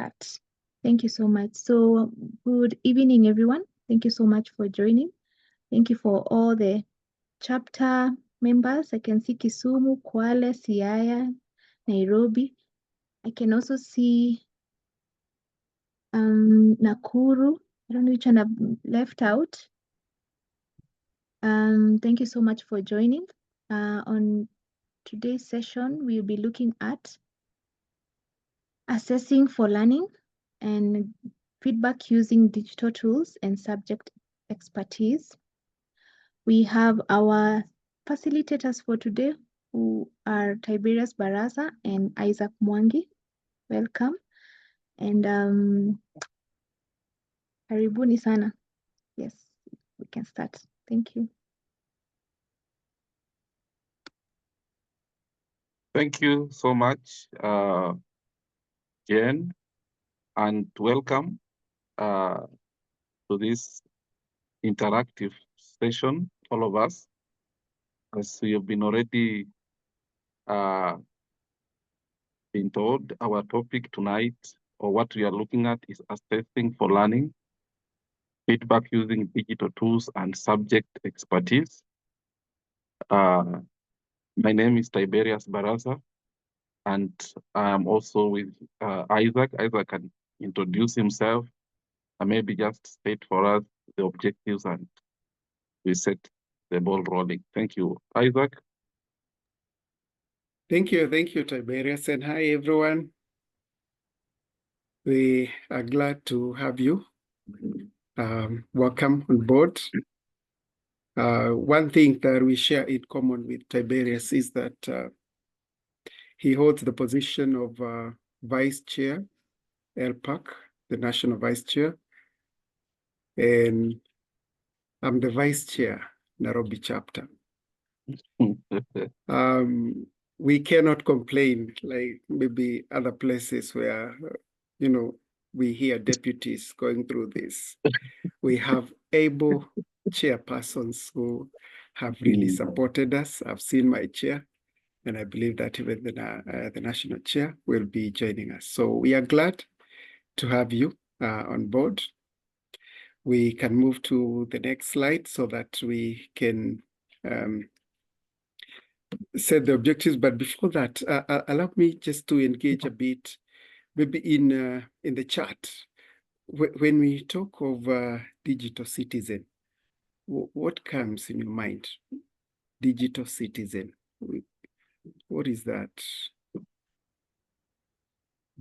start. Thank you so much. So good evening, everyone. Thank you so much for joining. Thank you for all the chapter members. I can see Kisumu, Kwale, Siaya, Nairobi. I can also see Nakuru. I don't know which one I've left out. Thank you so much for joining. On today's session, we'll be looking at assessing for learning and feedback using digital tools and subject expertise. We have our facilitators for today, who are Tiberius Barasa and Isaac Mwangi. Welcome. And karibuni sana. Yes, we can start. Thank you. Thank you so much, Jen, and welcome to this interactive session, all of us. As we have been already been told, our topic tonight, or what we are looking at, is assessing for learning, feedback using digital tools and subject expertise. My name is Tiberius Barasa, and I'm also with Isaac. Isaac can introduce himself and maybe just state for us the objectives, and we set the ball rolling. Thank you, Isaac. Thank you, Tiberius, and hi, everyone. We are glad to have you. Welcome on board. One thing that we share in common with Tiberius is that he holds the position of Vice Chair, LPAC, the National Vice Chair, and I'm the Vice Chair, Nairobi Chapter. We cannot complain like maybe other places where, we hear deputies going through this. We have able chairpersons who have really supported us. I've seen my chair, and I believe that even the national chair will be joining us. So we are glad to have you on board. We can move to the next slide so that we can set the objectives. But before that, allow me just to engage a bit, maybe in the chat. When we talk of digital citizen, what comes in your mind? Digital citizen. What is that?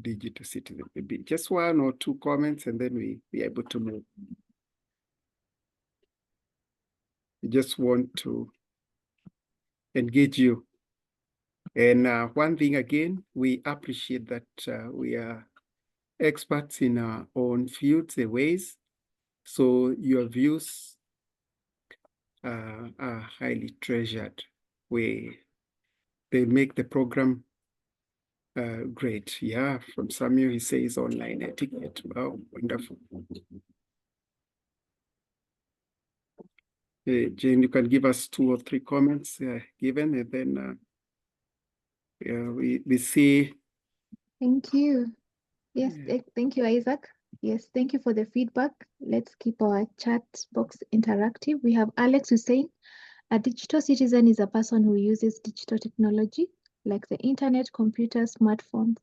Digital citizen. Maybe just one or two comments, and then we be able to move. We just want to engage you. And one thing again, we appreciate that we are experts in our own fields and ways. So your views are highly treasured. They make the program great. Yeah, from Samuel, he says online etiquette. Wow, wonderful. Jane, you can give us 2 or 3 comments given, and then we see. Thank you. Yes, thank you, Isaac. Yes, thank you for the feedback. Let's keep our chat box interactive. We have Alex who's saying, a digital citizen is a person who uses digital technology like the internet, computer, smartphones,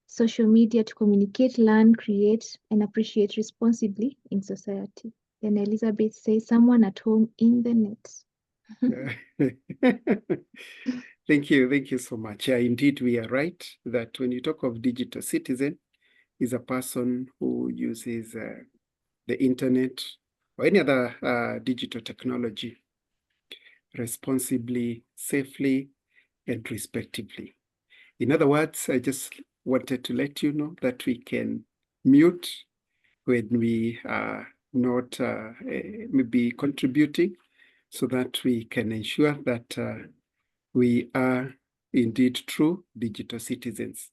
social media to communicate, learn, create, and appreciate responsibly in society. Then Elizabeth says, someone at home in the net. Thank you so much. Yeah, indeed, we are right that when you talk of digital citizen, is a person who uses the internet or any other digital technology responsibly, safely, and respectively. In other words, I just wanted to let you know that we can mute when we are not maybe contributing, so that we can ensure that we are indeed true digital citizens.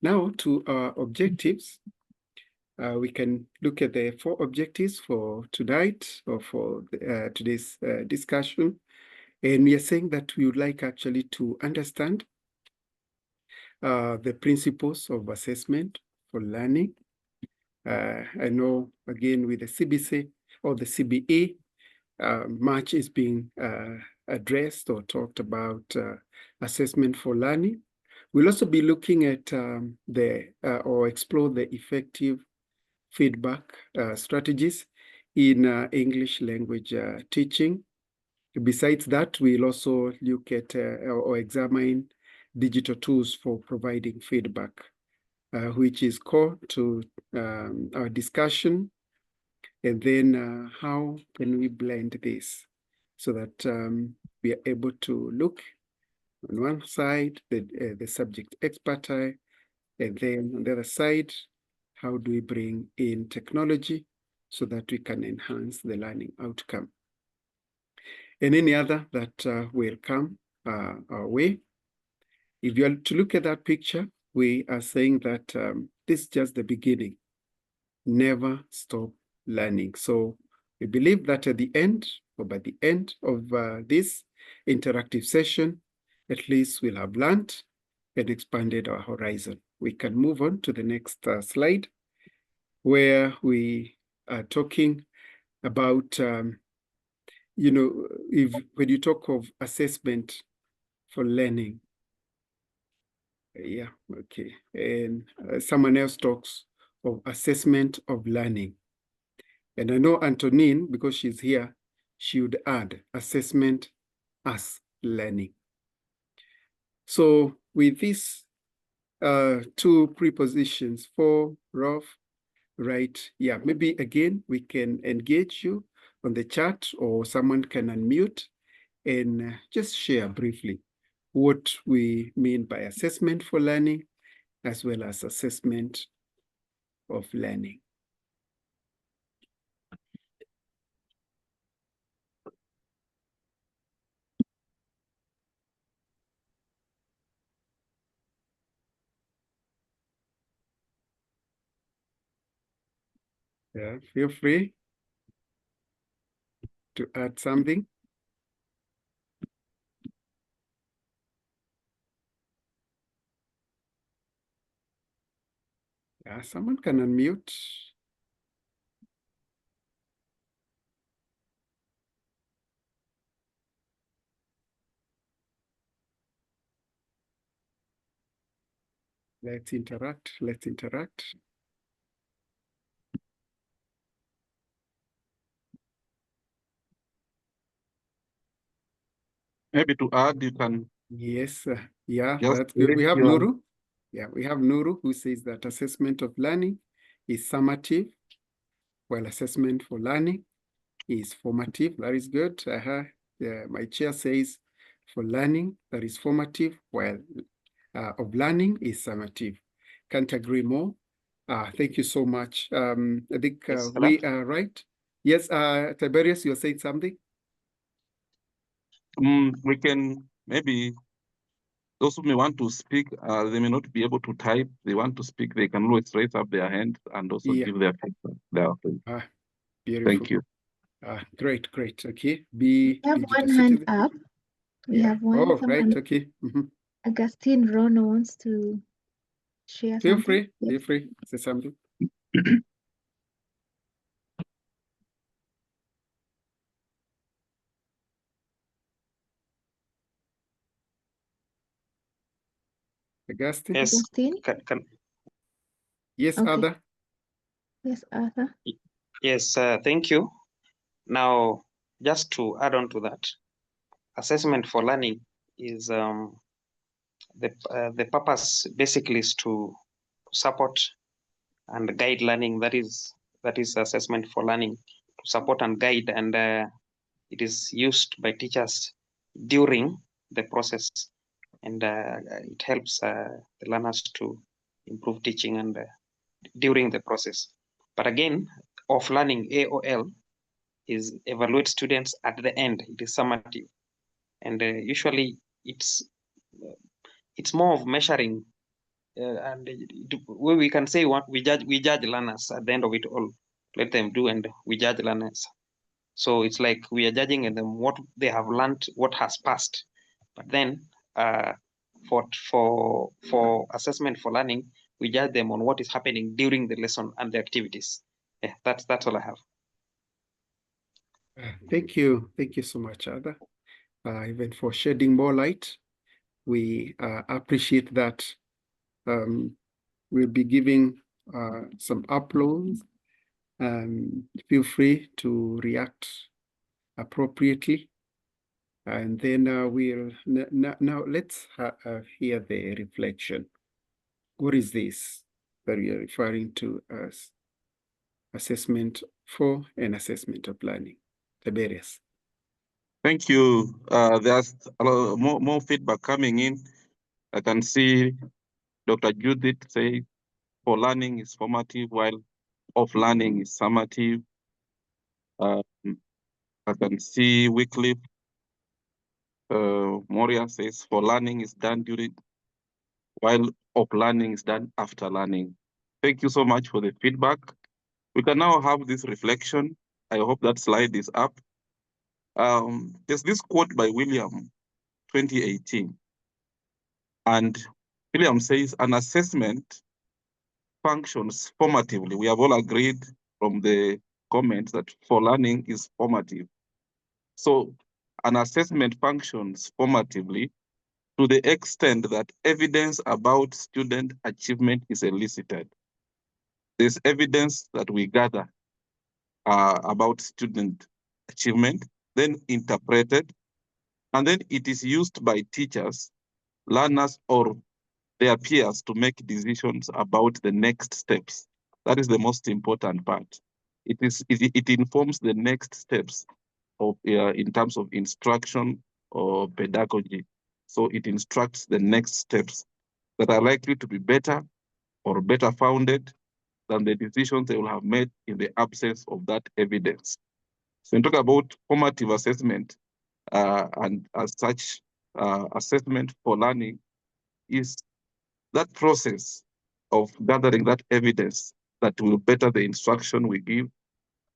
Now to our objectives. We can look at the 4 objectives for tonight or for today's discussion. And we are saying that we would like actually to understand the principles of assessment for learning. I know, again, with the CBC or the CBE, much is being addressed or talked about assessment for learning. We'll also be looking at or explore the effective feedback strategies in English language teaching. Besides that, we'll also look at or examine digital tools for providing feedback, which is core to our discussion. And then how can we blend this so that we are able to look on one side, the subject expertise, and then on the other side, how do we bring in technology so that we can enhance the learning outcome? And any other that will come our way. If you are to look at that picture, we are saying that this is just the beginning. Never stop learning. So we believe that at the end, or by the end of this interactive session, at least we'll have learned and expanded our horizon. We can move on to the next slide, where we are talking about, you know, when you talk of assessment for learning, yeah, okay, and someone else talks of assessment of learning. And I know Antonine, because she's here, she would add assessment as learning. So with these two prepositions, for, rough, right, yeah, maybe again, we can engage you on the chat, or someone can unmute and just share briefly what we mean by assessment for learning, as well as assessment of learning. Yeah, feel free to add something. Yeah, someone can unmute. Let's interact. Let's interact. Maybe to add, you can Yes, yeah, just that's good. We list have your Nuru. Yeah, we have Nuru, who says that assessment of learning is summative, while assessment for learning is formative. That is good. My chair says for learning, that is formative, while of learning is summative. Can't agree more. Thank you so much. I think Yes, we are right. Yes, Tiberius, you're saying something? we can maybe those who may want to speak, they may not be able to type. They want to speak, they can always raise up their hand and also Yeah. give their feedback. Beautiful. Thank you. Great. Okay. Be We have digital one hand citizen. up. We Yeah. have one. Oh, Someone, right. Okay. Mhm. Augustine Rono wants to share Feel something. free. Yes. Feel free. Say something. Augustine. Yes. Augustine? Yes, Okay. Ada. Yes, Arthur. Yes, thank you. Now, just to add on to that, assessment for learning is the purpose basically is to support and guide learning. That is assessment for learning, to support and guide, and it is used by teachers during the process, and it helps the learners to improve teaching and during the process. But again, of learning, AOL, is evaluate students at the end. It is summative, and usually it's more of measuring, and we can say what we judge learners at the end of it all. Let them do, and we judge learners. So it's like we are judging them what they have learned, what has passed. But then for assessment for learning, we judge them on what is happening during the lesson and the activities. Yeah, that's all I have. Thank you so much, Ada, even for shedding more light. We appreciate that. We'll be giving some applause. Feel free to react appropriately. And then we'll now let's hear the reflection. What is this that we are referring to as assessment for and assessment of learning? Tiberius. Thank you. There's a lot more feedback coming in. I can see Dr. Judith say for learning is formative, while off learning is summative. I can see Wycliffe Moria says for learning is done during, while off learning is done after learning. Thank you so much for the feedback. We can now have this reflection. I hope that slide is up. There's this quote by William, 2018. And William says, an assessment functions formatively. We have all agreed from the comments that for learning is formative. So an assessment functions formatively to the extent that evidence about student achievement is elicited. There's evidence that we gather about student achievement, then interpreted, and then it is used by teachers, learners, or their peers to make decisions about the next steps. That is the most important part. It informs the next steps of in terms of instruction or pedagogy. So it instructs the next steps that are likely to be better or better founded than the decisions they will have made in the absence of that evidence. So when we talk about formative assessment, and as such, assessment for learning is that process of gathering that evidence that will better the instruction we give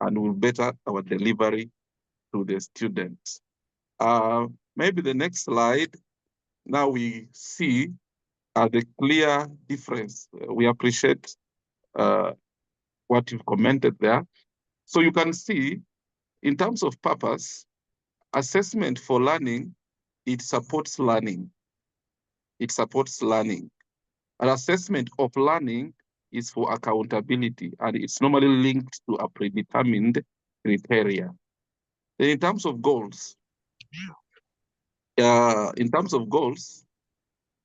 and will better our delivery to the students. Maybe the next slide, now we see the clear difference. We appreciate what you've commented there. So you can see, in terms of purpose, assessment for learning, it supports learning. It supports learning. An assessment of learning is for accountability, and it's normally linked to a predetermined criteria. Then in terms of goals,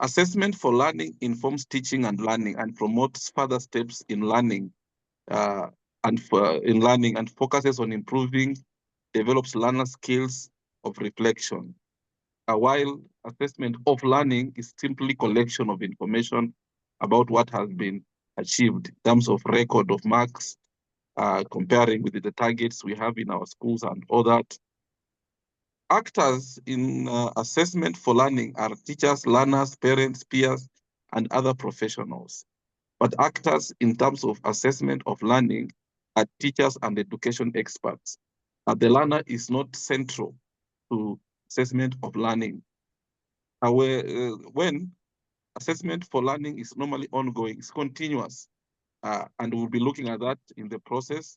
assessment for learning informs teaching and learning and promotes further steps in learning, and focuses on improving, develops learner skills of reflection. While assessment of learning is simply collection of information about what has been achieved in terms of record of marks, comparing with the targets we have in our schools and all that. Actors in assessment for learning are teachers, learners, parents, peers, and other professionals. But actors in terms of assessment of learning are teachers and education experts. The learner is not central to assessment of learning. When assessment for learning is normally ongoing, it's continuous, and we'll be looking at that in the process,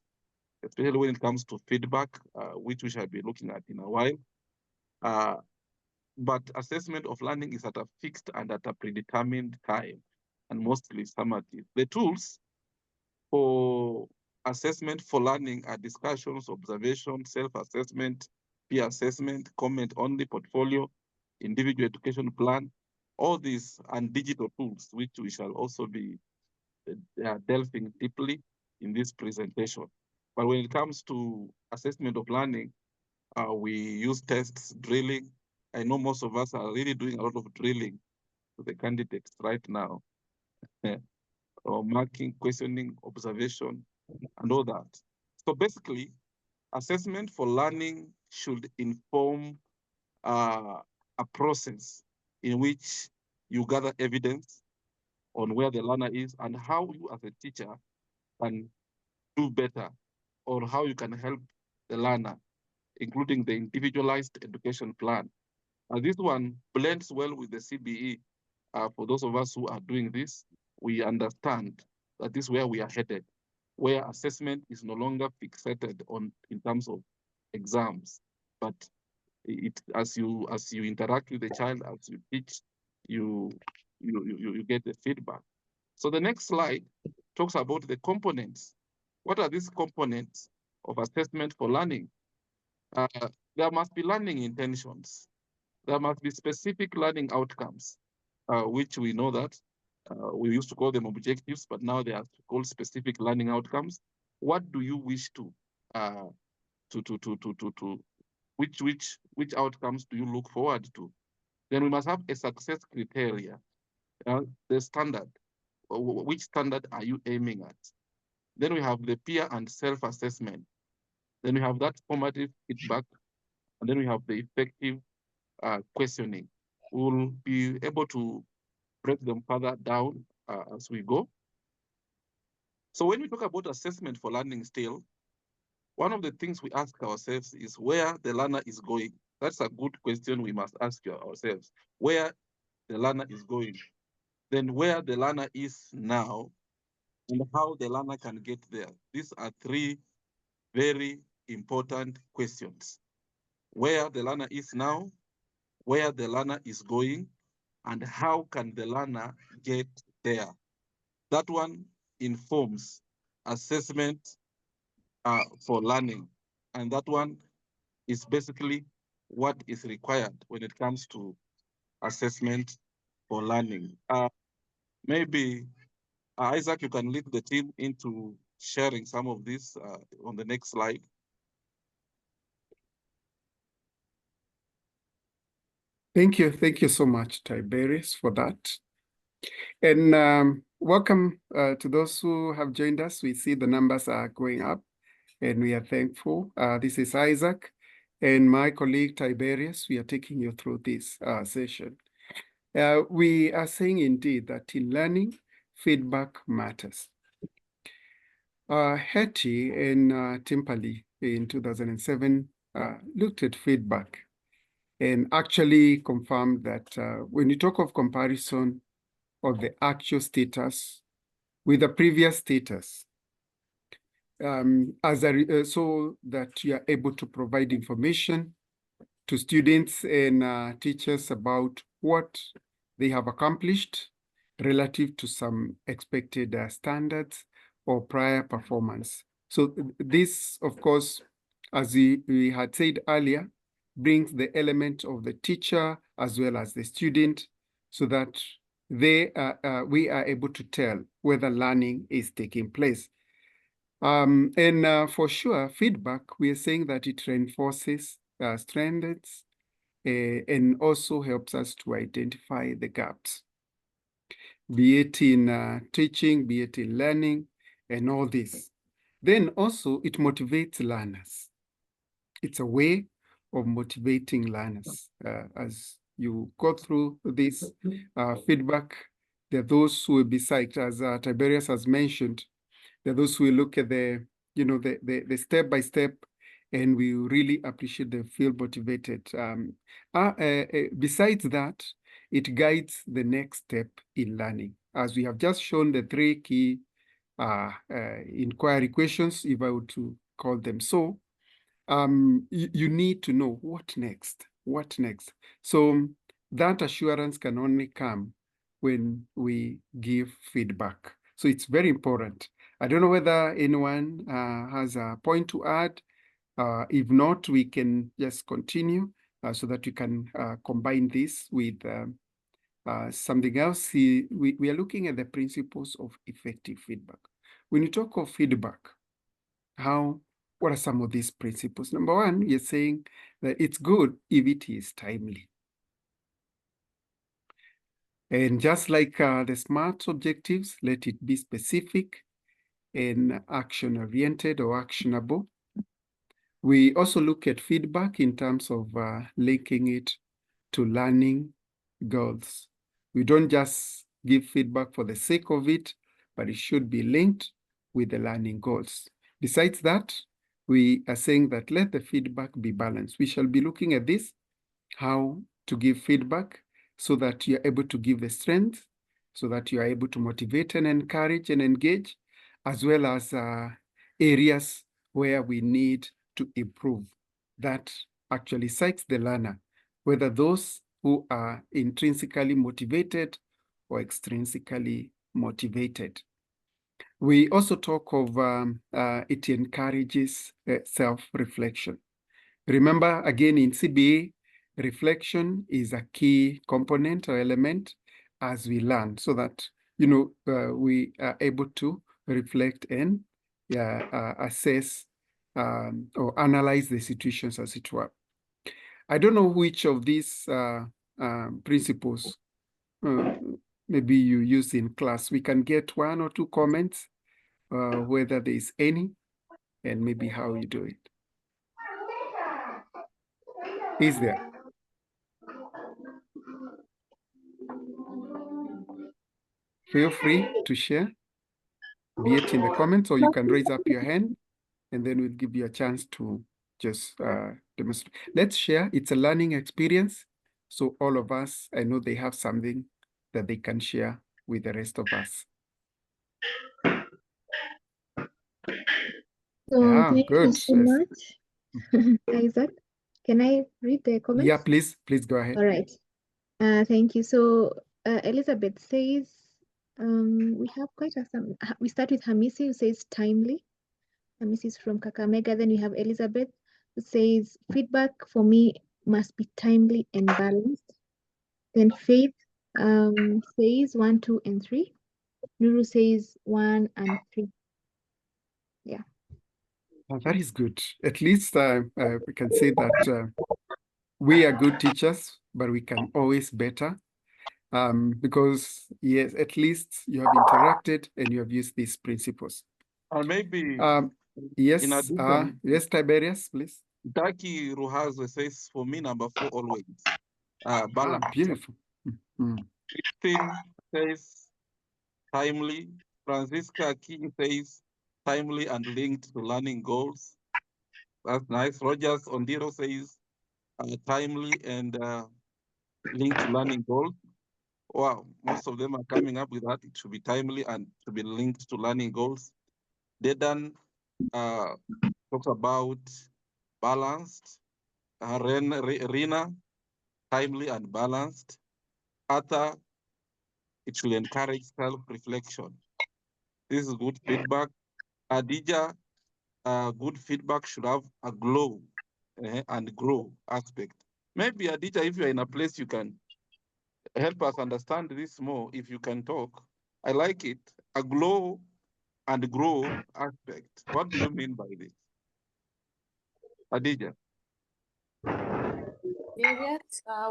especially when it comes to feedback, which we shall be looking at in a while. But assessment of learning is at a fixed and at a predetermined time, and mostly summative. The tools for assessment for learning are discussions, observation, self-assessment, peer assessment, comment-only, portfolio, individual education plan, all these, and digital tools, which we shall also be delving deeply in this presentation. But when it comes to assessment of learning, we use tests, drilling. I know most of us are really doing a lot of drilling to the candidates right now. Or marking, questioning, observation, and all that. So basically, assessment for learning should inform a process in which you gather evidence on where the learner is and how you as a teacher can do better, or how you can help the learner, including the individualized education plan. This one blends well with the CBE for those of us who are doing this. we understand that this is where we are headed, where assessment is no longer fixated on in terms of exams, but it as you interact with the child, as you teach, you get the feedback. So the next slide talks about the components. What are these components of assessment for learning? There must be learning intentions. There must be specific learning outcomes, which we know that we used to call them objectives, but now they are called specific learning outcomes. What do you wish to which outcomes do you look forward to? Then we must have a success criteria, the standard. Which standard are you aiming at? Then we have the peer and self-assessment. Then we have that formative feedback, and then we have the effective questioning. We'll be able to break them further down as we go. So when we talk about assessment for learning still, one of the things we ask ourselves is where the learner is going. That's a good question we must ask ourselves, where the learner is going. Then where the learner is now and how the learner can get there. These are three very important questions. Where the learner is now, where the learner is going, and how can the learner get there? That one informs assessment for learning. And that one is basically what is required when it comes to assessment for learning. Maybe Isaac, you can lead the team into sharing some of this on the next slide. Thank you so much, Tiberius, for that. And welcome to those who have joined us. We see the numbers are going up, and we are thankful. This is Isaac and my colleague Tiberius. We are taking you through this session. We are saying indeed that in learning, feedback matters. Hetty and Timpali in 2007 looked at feedback and actually confirmed that when you talk of comparison of the actual status with the previous status, so that you are able to provide information to students and teachers about what they have accomplished relative to some expected standards or prior performance. So this, of course, as we had said earlier, brings the element of the teacher as well as the student, so that we are able to tell whether learning is taking place. And for sure, feedback, we are saying that it reinforces strengths and also helps us to identify the gaps, be it in teaching, be it in learning, and all this. Then also it motivates learners. It's a way of motivating learners. As you go through this feedback, there are those who will be psyched, as Tiberius has mentioned. There are those who will look at the step by step, and we really appreciate them, feel motivated. Besides that, it guides the next step in learning. As we have just shown the three key inquiry questions, if I were to call them so, you need to know what next, what next. So that assurance can only come when we give feedback. So it's very important. I don't know whether anyone has a point to add. If not, we can just continue so that we can combine this with something else. We are looking at the principles of effective feedback. When you talk of feedback, what are some of these principles? Number one, you're saying that it's good if it is timely. And just like the SMART objectives, let it be specific and action-oriented or actionable. We also look at feedback in terms of linking it to learning goals. We don't just give feedback for the sake of it, but it should be linked with the learning goals. Besides that, we are saying that let the feedback be balanced. We shall be looking at this, how to give feedback so that you're able to give the strength so that you are able to motivate and encourage and engage, as well as areas where we need to improve. That actually cites the learner, whether those who are intrinsically motivated or extrinsically motivated. We also talk of it encourages self-reflection. Remember, again, in CBA, reflection is a key component or element as we learn, so that, you know, we are able to reflect and assess or analyze the situations as it were. I don't know which of these principles maybe you use in class. We can get 1 or 2 comments, whether there is any, and maybe how you do it. Is there? Feel free to share, be it in the comments, or you can raise up your hand, and then we'll give you a chance to just demonstrate. Let's share. It's a learning experience. So all of us, I know they have something that they can share with the rest of us. So Yeah, thank you good. so Yes. much, Isaac. Can I read the comments? Yeah, please go ahead. All right. Thank you. So Elizabeth says, we have quite some. We start with Hamisi, who says timely. Hamisi is from Kakamega. Then we have Elizabeth, who says feedback for me must be timely and balanced. Then Faith says 1, 2, and 3. Nuru says 1 and 3. Yeah. That is good. At least we can say that we are good teachers, but we can always better. Because yes, at least you have interacted and you have used these principles. And maybe Yes, in addition, yes, Tiberius, please. Daki Ruhaza says for me number 4 always. Balance. Beautiful. Christine says timely. Francisca King says timely and linked to learning goals. That's nice. Rogers Ondiro says timely and linked to learning goals. Wow, most of them are coming up with that. It should be timely and to be linked to learning goals. Dedan talks about balanced. Rina, timely and balanced. Arthur, it should encourage self-reflection. This is good feedback. Adija, good feedback should have a glow and grow aspect. Maybe Adija, if you're in a place you can help us understand this more, if you can talk. I like it. A glow and grow aspect. What do you mean by this? Adija.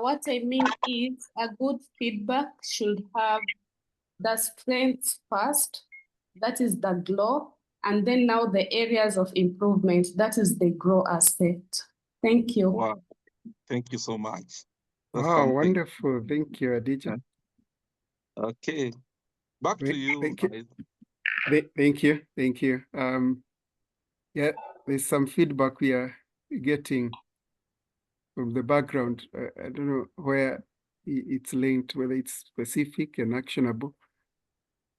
What I mean is a good feedback should have the strengths first, that is the glow, and then now the areas of improvement, that is the grow aspect. Thank you. Wow, thank you so much. That's Wow, something. wonderful. Thank you, Adija. Okay, back to you. Thank you. Thank you. Yeah, there's some feedback we are getting from the background. I don't know where it's linked, whether it's specific and actionable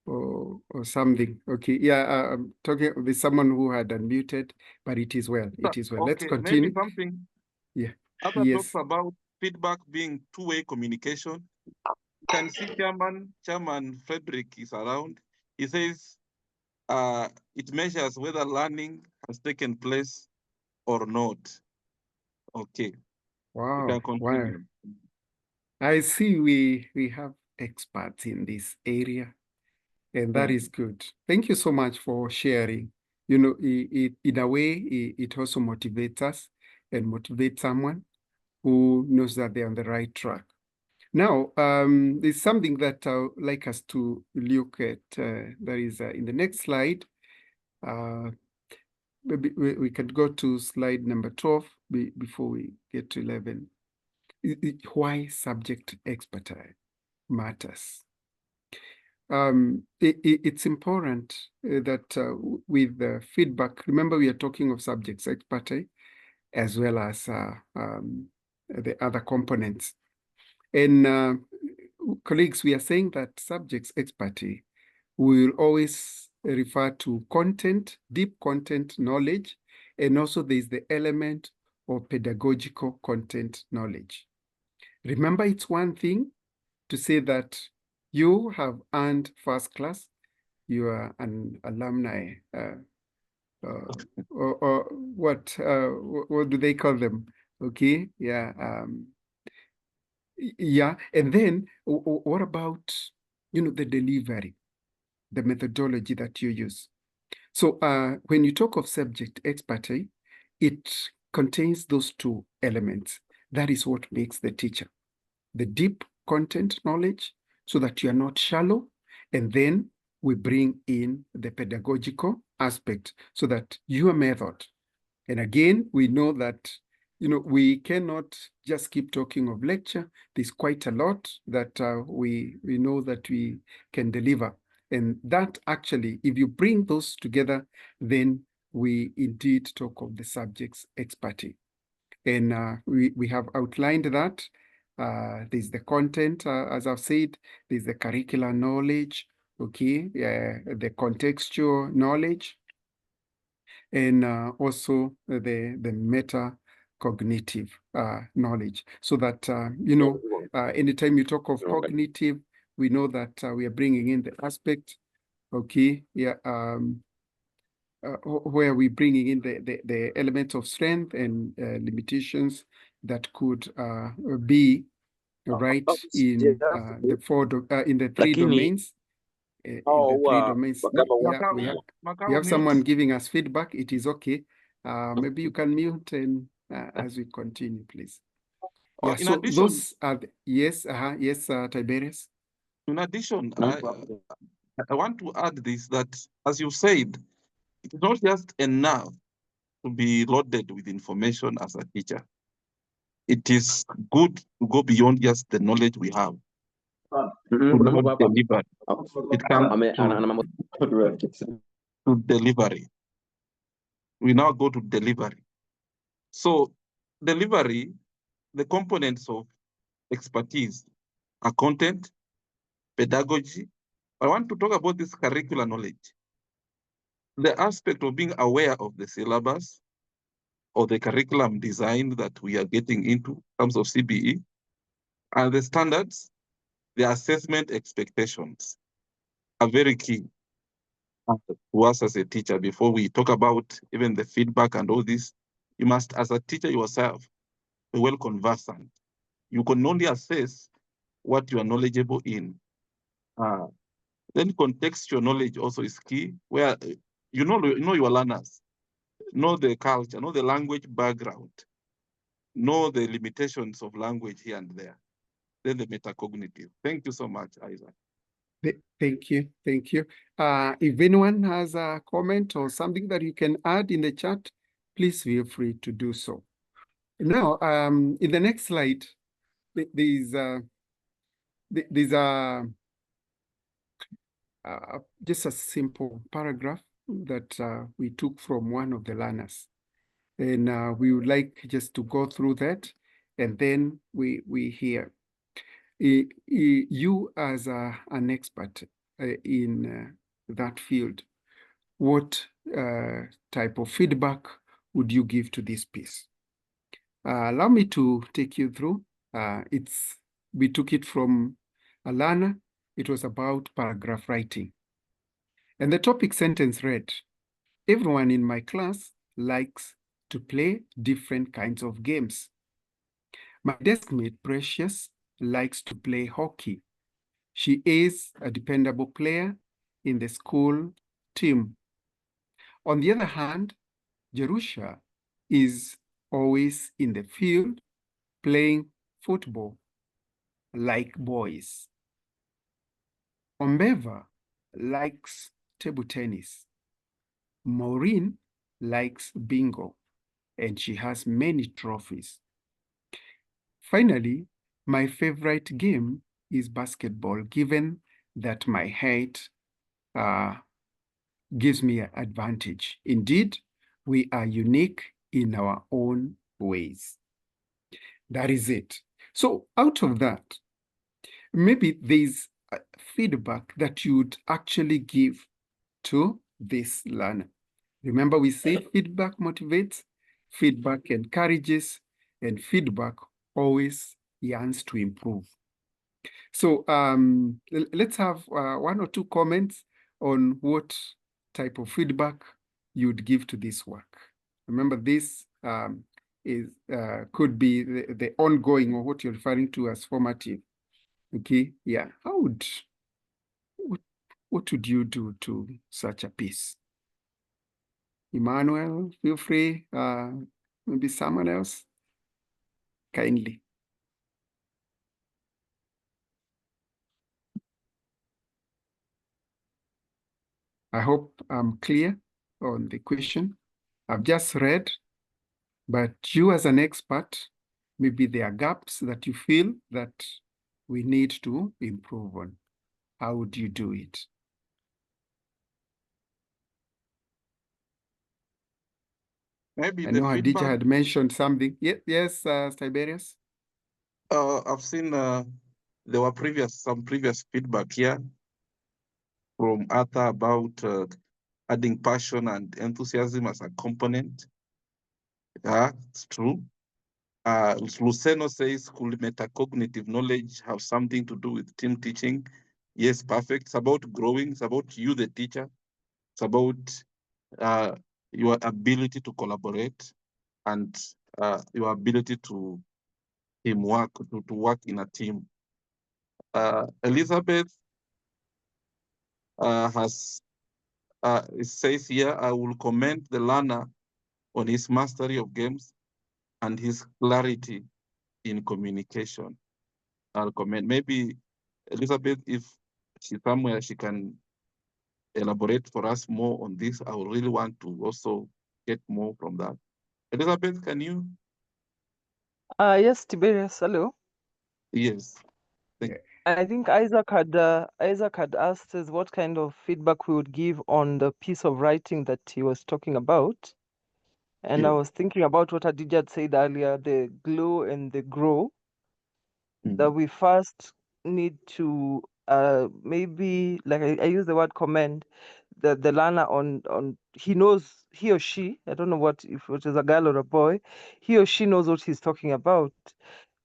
or something. Okay, yeah, I'm talking with someone who had unmuted, but it is well. It is well. Okay, let's continue. Maybe something. Yeah. Other Yes. talks about feedback being two-way communication. You can see Chairman Frederick is around. He says it measures whether learning has taken place or not. Okay. Wow. You can continue. I see we have experts in this area, and that is good. Thank you so much for sharing. You know, in a way, it also motivates us and motivates someone who knows that they're on the right track. Now, there's something that I would like us to look at. That is in the next slide. Maybe we can go to slide number 12 before we get to 11. Why subject expertise matters. It's important that with the feedback, remember we are talking of subjects expertise as well as the other components. And colleagues, we are saying that subjects expertise will always refer to content, deep content knowledge, and also there's the element of pedagogical content knowledge. Remember, it's one thing to say that you have earned first class, you are an alumni, or what do they call them? Okay, yeah, yeah. And then what about, the delivery, the methodology that you use? So when you talk of subject expertise, it contains those two elements. That is what makes the teacher. The deep content knowledge, so that you are not shallow, and then we bring in the pedagogical aspect, so that your method. And again, we know that, we cannot just keep talking of lecture. There's quite a lot that we know that we can deliver. And that actually, if you bring those together, then we indeed talk of the subject's expertise. And we have outlined that. There's the content, as I've said, there's the curricular knowledge, okay, the contextual knowledge, and also the metacognitive knowledge. So that, anytime you talk of cognitive, we know that we are bringing in the aspect, okay, yeah, where we're bringing in the elements of strength and limitations that could be right in the three domains. In the three domains. Yeah, we have someone giving us feedback. It is okay. Maybe you can mute and as we continue, please. Yeah, In so addition, those are yes, Tiberius. In addition, I want to add this, that as you said, it's not just enough to be loaded with information as a teacher. It is good to go beyond just the knowledge we have. Deliver. It comes to delivery. We now go to delivery. So delivery, the components of expertise are content, pedagogy. I want to talk about this curricular knowledge. The aspect of being aware of the syllabus or the curriculum design that we are getting into in terms of CBE, and the standards, the assessment expectations are very key to us as a teacher. Before we talk about even the feedback and all this, you must, as a teacher yourself, be well conversant. You can only assess what you are knowledgeable in. Then contextual knowledge also is key, where you know your learners, know the culture, know the language background, know the limitations of language here and there. Then the metacognitive. Thank you so much, Isaac. Thank you. Thank you. If anyone has a comment or something that you can add in the chat, please feel free to do so. Now, in the next slide, there's just a simple paragraph that we took from one of the learners. And we would like just to go through that, and then we hear. You as an expert in that field, what type of feedback would you give to this piece? Allow me to take you through. We took it from a learner. It was about paragraph writing. And the topic sentence read, everyone in my class likes to play different kinds of games. My deskmate, Precious, likes to play hockey. She is a dependable player in the school team. On the other hand, Jerusha is always in the field playing football like boys. Ombeva likes table tennis. Maureen likes bingo, and she has many trophies. Finally, my favorite game is basketball, given that my height gives me an advantage. Indeed, we are unique in our own ways. That is it. So out of that, maybe there's feedback that you would actually give to this learner. Remember, we said feedback motivates, feedback encourages, and feedback always yearns to improve. So let's have one or two comments on what type of feedback you'd give to this work. Remember, this could be the ongoing, or what you're referring to as formative. Okay, yeah. What would you do to such a piece? Emmanuel, feel free. Maybe someone else, kindly. I hope I'm clear on the question. I've just read, but you as an expert, maybe there are gaps that you feel that we need to improve on. How would you do it? Maybe I the know Hadija feedback. had mentioned something. Yes, Tiberius. I've seen there were some previous feedback here from Arthur about adding passion and enthusiasm as a component. Yeah, it's true. Luceno says, could metacognitive knowledge have something to do with team teaching? Yes, perfect. It's about growing. It's about you, the teacher. It's about your ability to collaborate and your ability to teamwork, to work in a team. Elizabeth it says here, I will commend the learner on his mastery of games and his clarity in communication. I'll comment. Maybe Elizabeth, if she's somewhere, she can elaborate for us more on this. I would really want to also get more from that. Elizabeth, can you? Yes, Tiberius, hello. Yes. I think Isaac had asked us what kind of feedback we would give on the piece of writing that he was talking about. And Yeah. I was thinking about what Hadija had said earlier, the glow and the grow, that we first need to maybe, like I use the word commend, the learner on he knows, he or she, I don't know what, if it is a girl or a boy, he or she knows what he's talking about.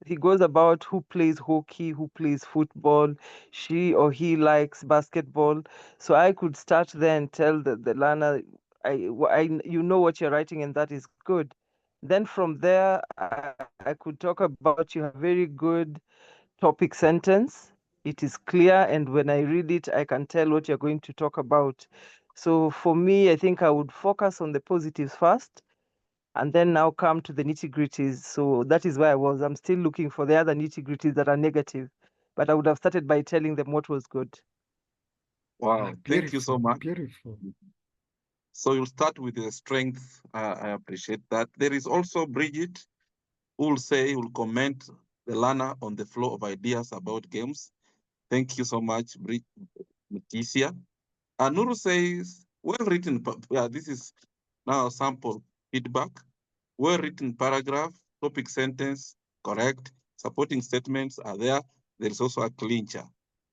He goes about who plays hockey, who plays football, she or he likes basketball. So I could start there and tell the learner, you know what you're writing, and that is good. Then from there, I could talk about you have very good topic sentence. It is clear, and when I read it, I can tell what you're going to talk about. So for me, I think I would focus on the positives first, and then now come to the nitty-gritties. So that is where I'm still looking for the other nitty-gritties that are negative, but I would have started by telling them what was good. Wow, thank you so much. Beautiful. So you'll start with the strength. I appreciate that. There is also Bridget, who will comment the learner on the flow of ideas about games. Thank you so much, Mutisia. Nuru says, well-written, this is now sample feedback. Well-written paragraph, topic sentence, correct. Supporting statements are there. There is also a clincher.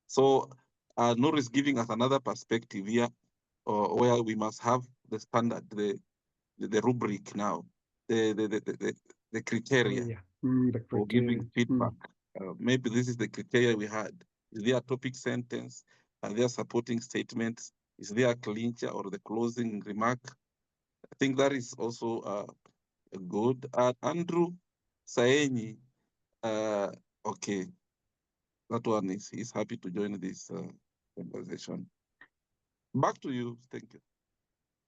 So Nuru is giving us another perspective here, where we must have the standard, the rubric now, the criteria. Oh, yeah. The For giving feedback. Mm. Maybe this is the criteria we had. Is there a topic sentence? Are there supporting statements? Is there a clincher or the closing remark? I think that is also good. Andrew Saeni, okay, that one he's happy to join this conversation. Back to you. Thank you.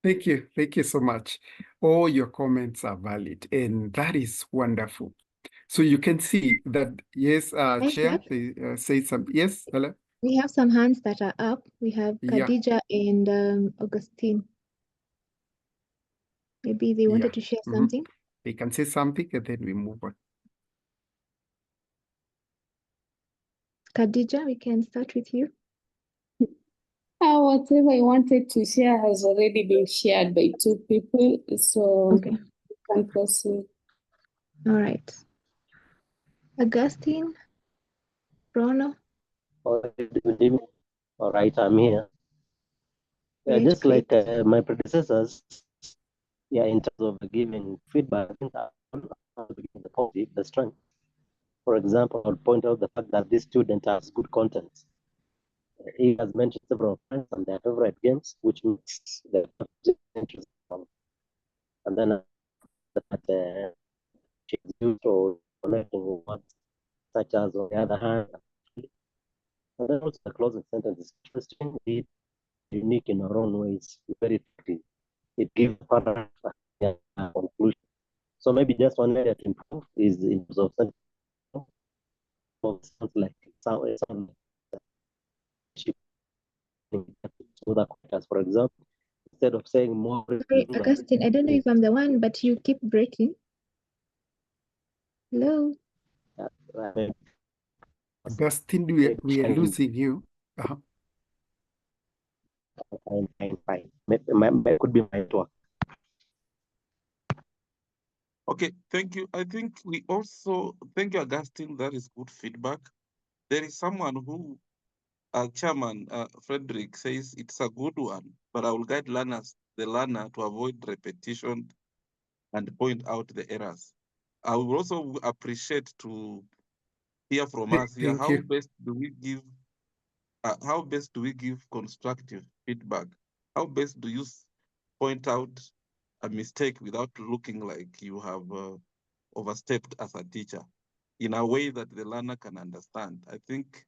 Thank you. Thank you so much. All your comments are valid, and that is wonderful. So you can see that, yes, Chair, they say some, yes, hello? We have some hands that are up. We have Yeah. Khadija and Augustine. Maybe they wanted to share something. They can say something and then we move on. Khadija, we can start with you. Whatever I wanted to share has already been shared by two people, so Okay. you can proceed. All right. Augustine, Bruno. All right, I'm here. Great, Just like great. my predecessors, yeah, in terms of giving feedback, I think I want to begin the positive, the strength. For example, I would point out the fact that this student has good content. He has mentioned several friends and their favorite games, which makes the interesting. And then that she's used or connecting words such as on the other hand. And then also the closing sentence is interesting, unique in our own ways, very effective. It gives paragraph a conclusion. So maybe just one area to improve is in terms of sounds like smoother quarters, for example, instead of saying more. Sorry, Augustine, I don't know if I'm the one, but you keep breaking. Hello? Augustine, we are losing you. Fine. It could be my network. Okay, thank you. I think we also, thank you, Augustine. That is good feedback. There is someone who, Chairman Frederick says it's a good one, but I will guide the learner to avoid repetition and point out the errors. I would also appreciate to hear from us here, Thank you. best do we give constructive feedback? How best do you point out a mistake without looking like you have overstepped as a teacher in a way that the learner can understand? I think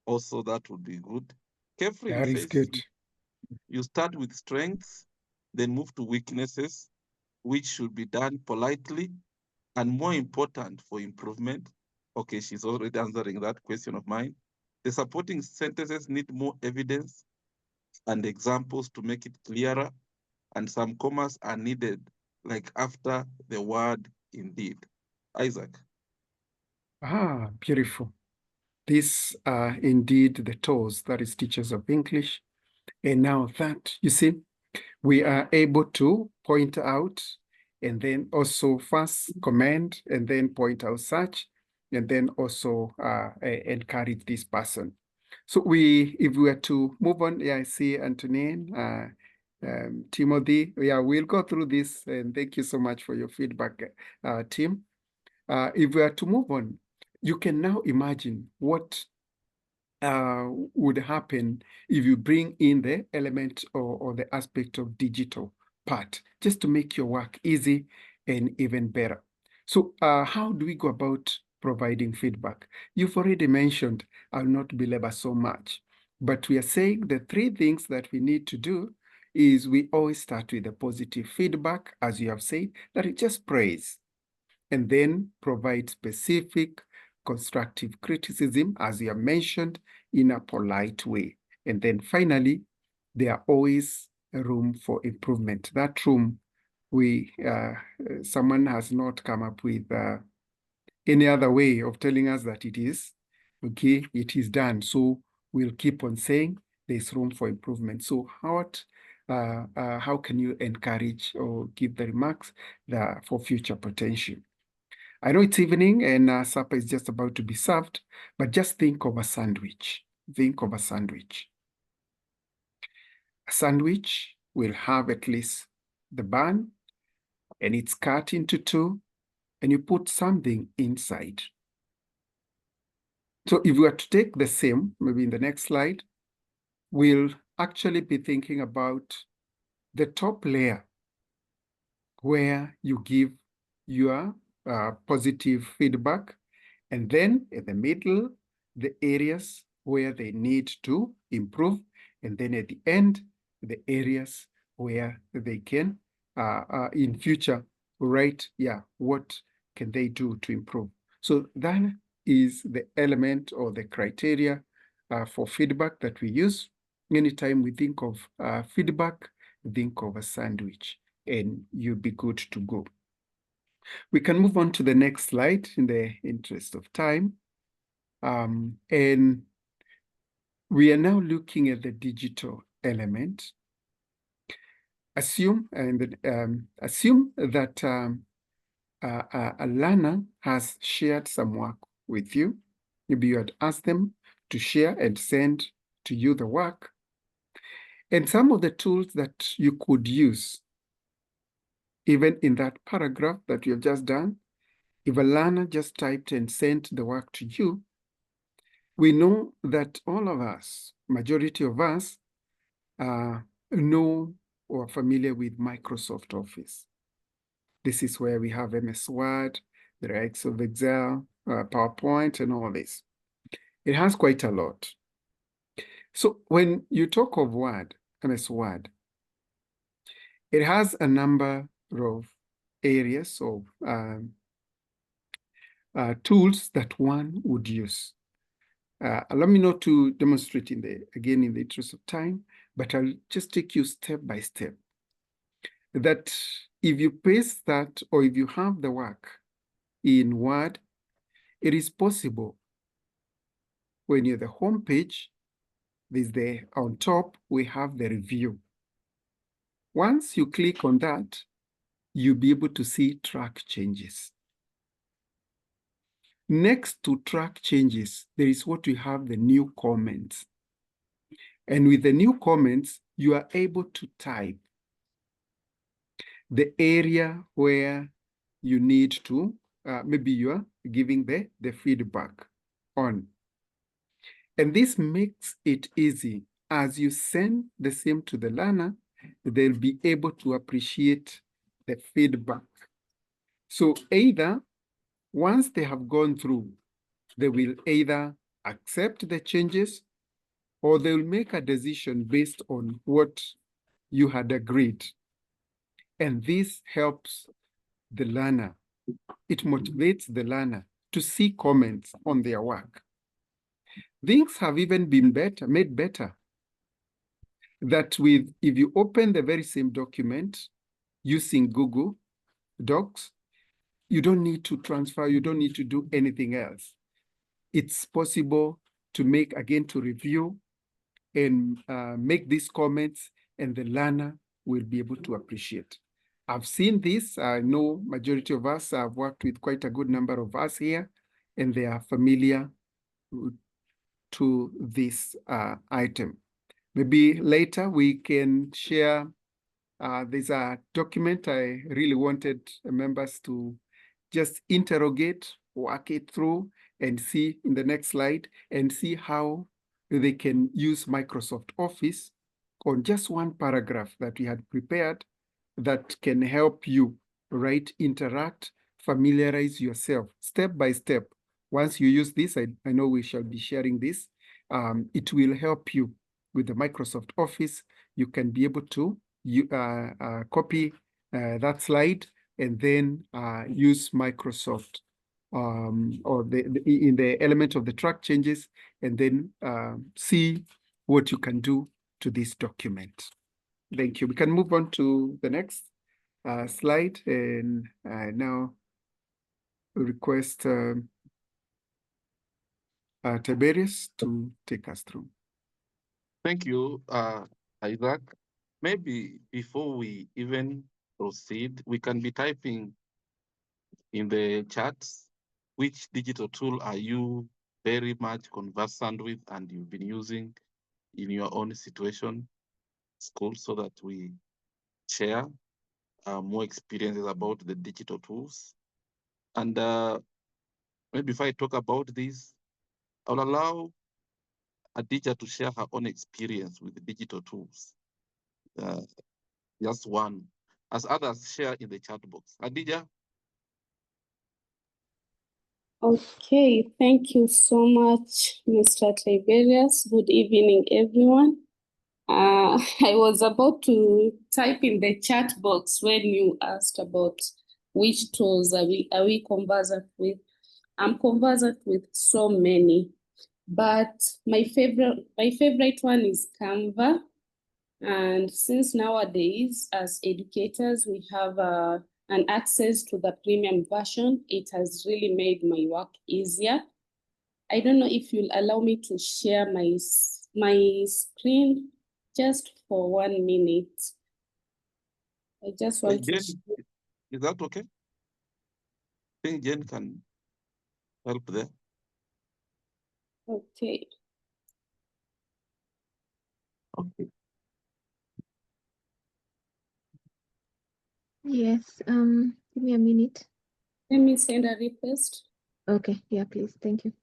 also that would be good. Kefrin That is says good. you start with strengths, then move to weaknesses, which should be done politely and more important for improvement. Okay, she's already answering that question of mine. The supporting sentences need more evidence and examples to make it clearer, and some commas are needed, like after the word indeed. Isaac. Beautiful. These are indeed the tools, that is teachers of English. And now that, you see, we are able to point out and then also first comment and then point out such, and then also encourage this person. So if we were to move on, yeah, I see Antonine, Timothy, yeah, we'll go through this, and thank you so much for your feedback, Tim. If we are to move on, you can now imagine what would happen if you bring in the element or the aspect of digital part, just to make your work easy and even better. So how do we go about providing feedback? You've already mentioned, I'll not belabor so much, but we are saying the three things that we need to do is we always start with the positive feedback, as you have said, that is just praise, and then provide specific constructive criticism, as you have mentioned, in a polite way. And then finally, there are always a room for improvement. That room, someone has not come up with any other way of telling us that it is, okay, it is done. So we'll keep on saying there's room for improvement. So how can you encourage or give the remarks for future potential? I know it's evening and supper is just about to be served, but just think of a sandwich. Think of a sandwich. A sandwich will have at least the bun, and it's cut into two, and you put something inside. So if we were to take the same, maybe in the next slide, we'll actually be thinking about the top layer where you give your positive feedback, and then in the middle, the areas where they need to improve, and then at the end, the areas where they can, in future, what can they do to improve? So that is the element or the criteria for feedback that we use. Anytime we think of feedback, think of a sandwich, and you'll be good to go. We can move on to the next slide in the interest of time. And we are now looking at the digital element. Assume that a learner has shared some work with you. Maybe you had asked them to share and send to you the work. And some of the tools that you could use, even in that paragraph that you have just done, if a learner just typed and sent the work to you, we know that all of us, majority of us, know or are familiar with Microsoft Office. This is where we have MS Word, the likes of Excel, PowerPoint, and all this. It has quite a lot. So when you talk of Word, MS Word, it has a number of areas of tools that one would use. Allow me not to demonstrate in the interest of time, but I'll just take you step by step. That if you paste that or if you have the work in Word, it is possible when you're the home page, on top, we have the review. Once you click on that, you'll be able to see track changes. Next to track changes, there is what we have the new comments. And with the new comments, you are able to type the area where you need to, maybe you are giving the feedback on. And this makes it easy. As you send the same to the learner, they'll be able to appreciate the feedback. So either once they have gone through, they will either accept the changes or they will make a decision based on what you had agreed. And this helps the learner. It motivates the learner to see comments on their work. Things have even been made better. That if you open the very same document using Google Docs, you don't need to transfer, you don't need to do anything else. It's possible to to review and make these comments, and the learner will be able to appreciate. I've seen this. I know majority of us have worked with quite a good number of us here, and they are familiar to this item. Maybe later we can share. There's a document I really wanted members to just interrogate, work it through, and see in the next slide, and see how they can use Microsoft Office on just one paragraph that we had prepared that can help you, right, interact, familiarize yourself step by step. Once you use this, I know we shall be sharing this, it will help you with the Microsoft Office. You can be able to copy that slide and then use Microsoft or in the element of the track changes, and then see what you can do to this document. Thank you. We can move on to the next slide, and now request Tiberius to take us through. Thank you, Isaac. Maybe before we even proceed, we can be typing in the chats which digital tool are you very much conversant with and you've been using in your own situation, school, so that we share more experiences about the digital tools. And maybe if I talk about this, I'll allow Adija to share her own experience with the digital tools. Just one, as others share in the chat box. Adija? Okay, thank you so much, Mr. Tiberius. Good evening, everyone. I was about to type in the chat box when you asked about which tools are we conversant with. I'm conversant with so many, but my favorite one is Canva. And since nowadays, as educators, we have an access to the premium version, it has really made my work easier. I don't know if you'll allow me to share my screen just for 1 minute. I just want to. Is that okay? I think Jen can help there. Okay. Okay. Yes, give me a minute. Let me send a request. Okay, yeah, please. Thank you.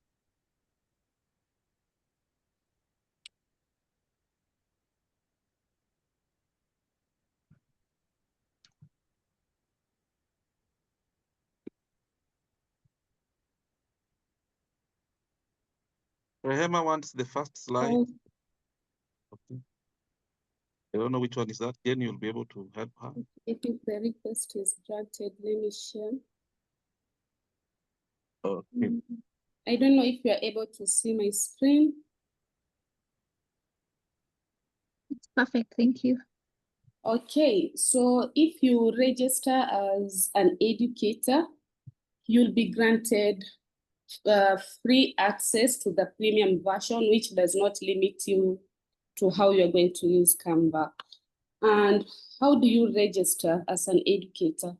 Rehema wants the first slide. Oh, Okay. I don't know which one is that. Then you'll be able to help her. if the request is granted, let me share. Okay. I don't know if you are able to see my screen. It's perfect. Thank you. Okay, so if you register as an educator, you'll be granted free access to the premium version, which does not limit you to how you're going to use Canva. And how do you register as an educator?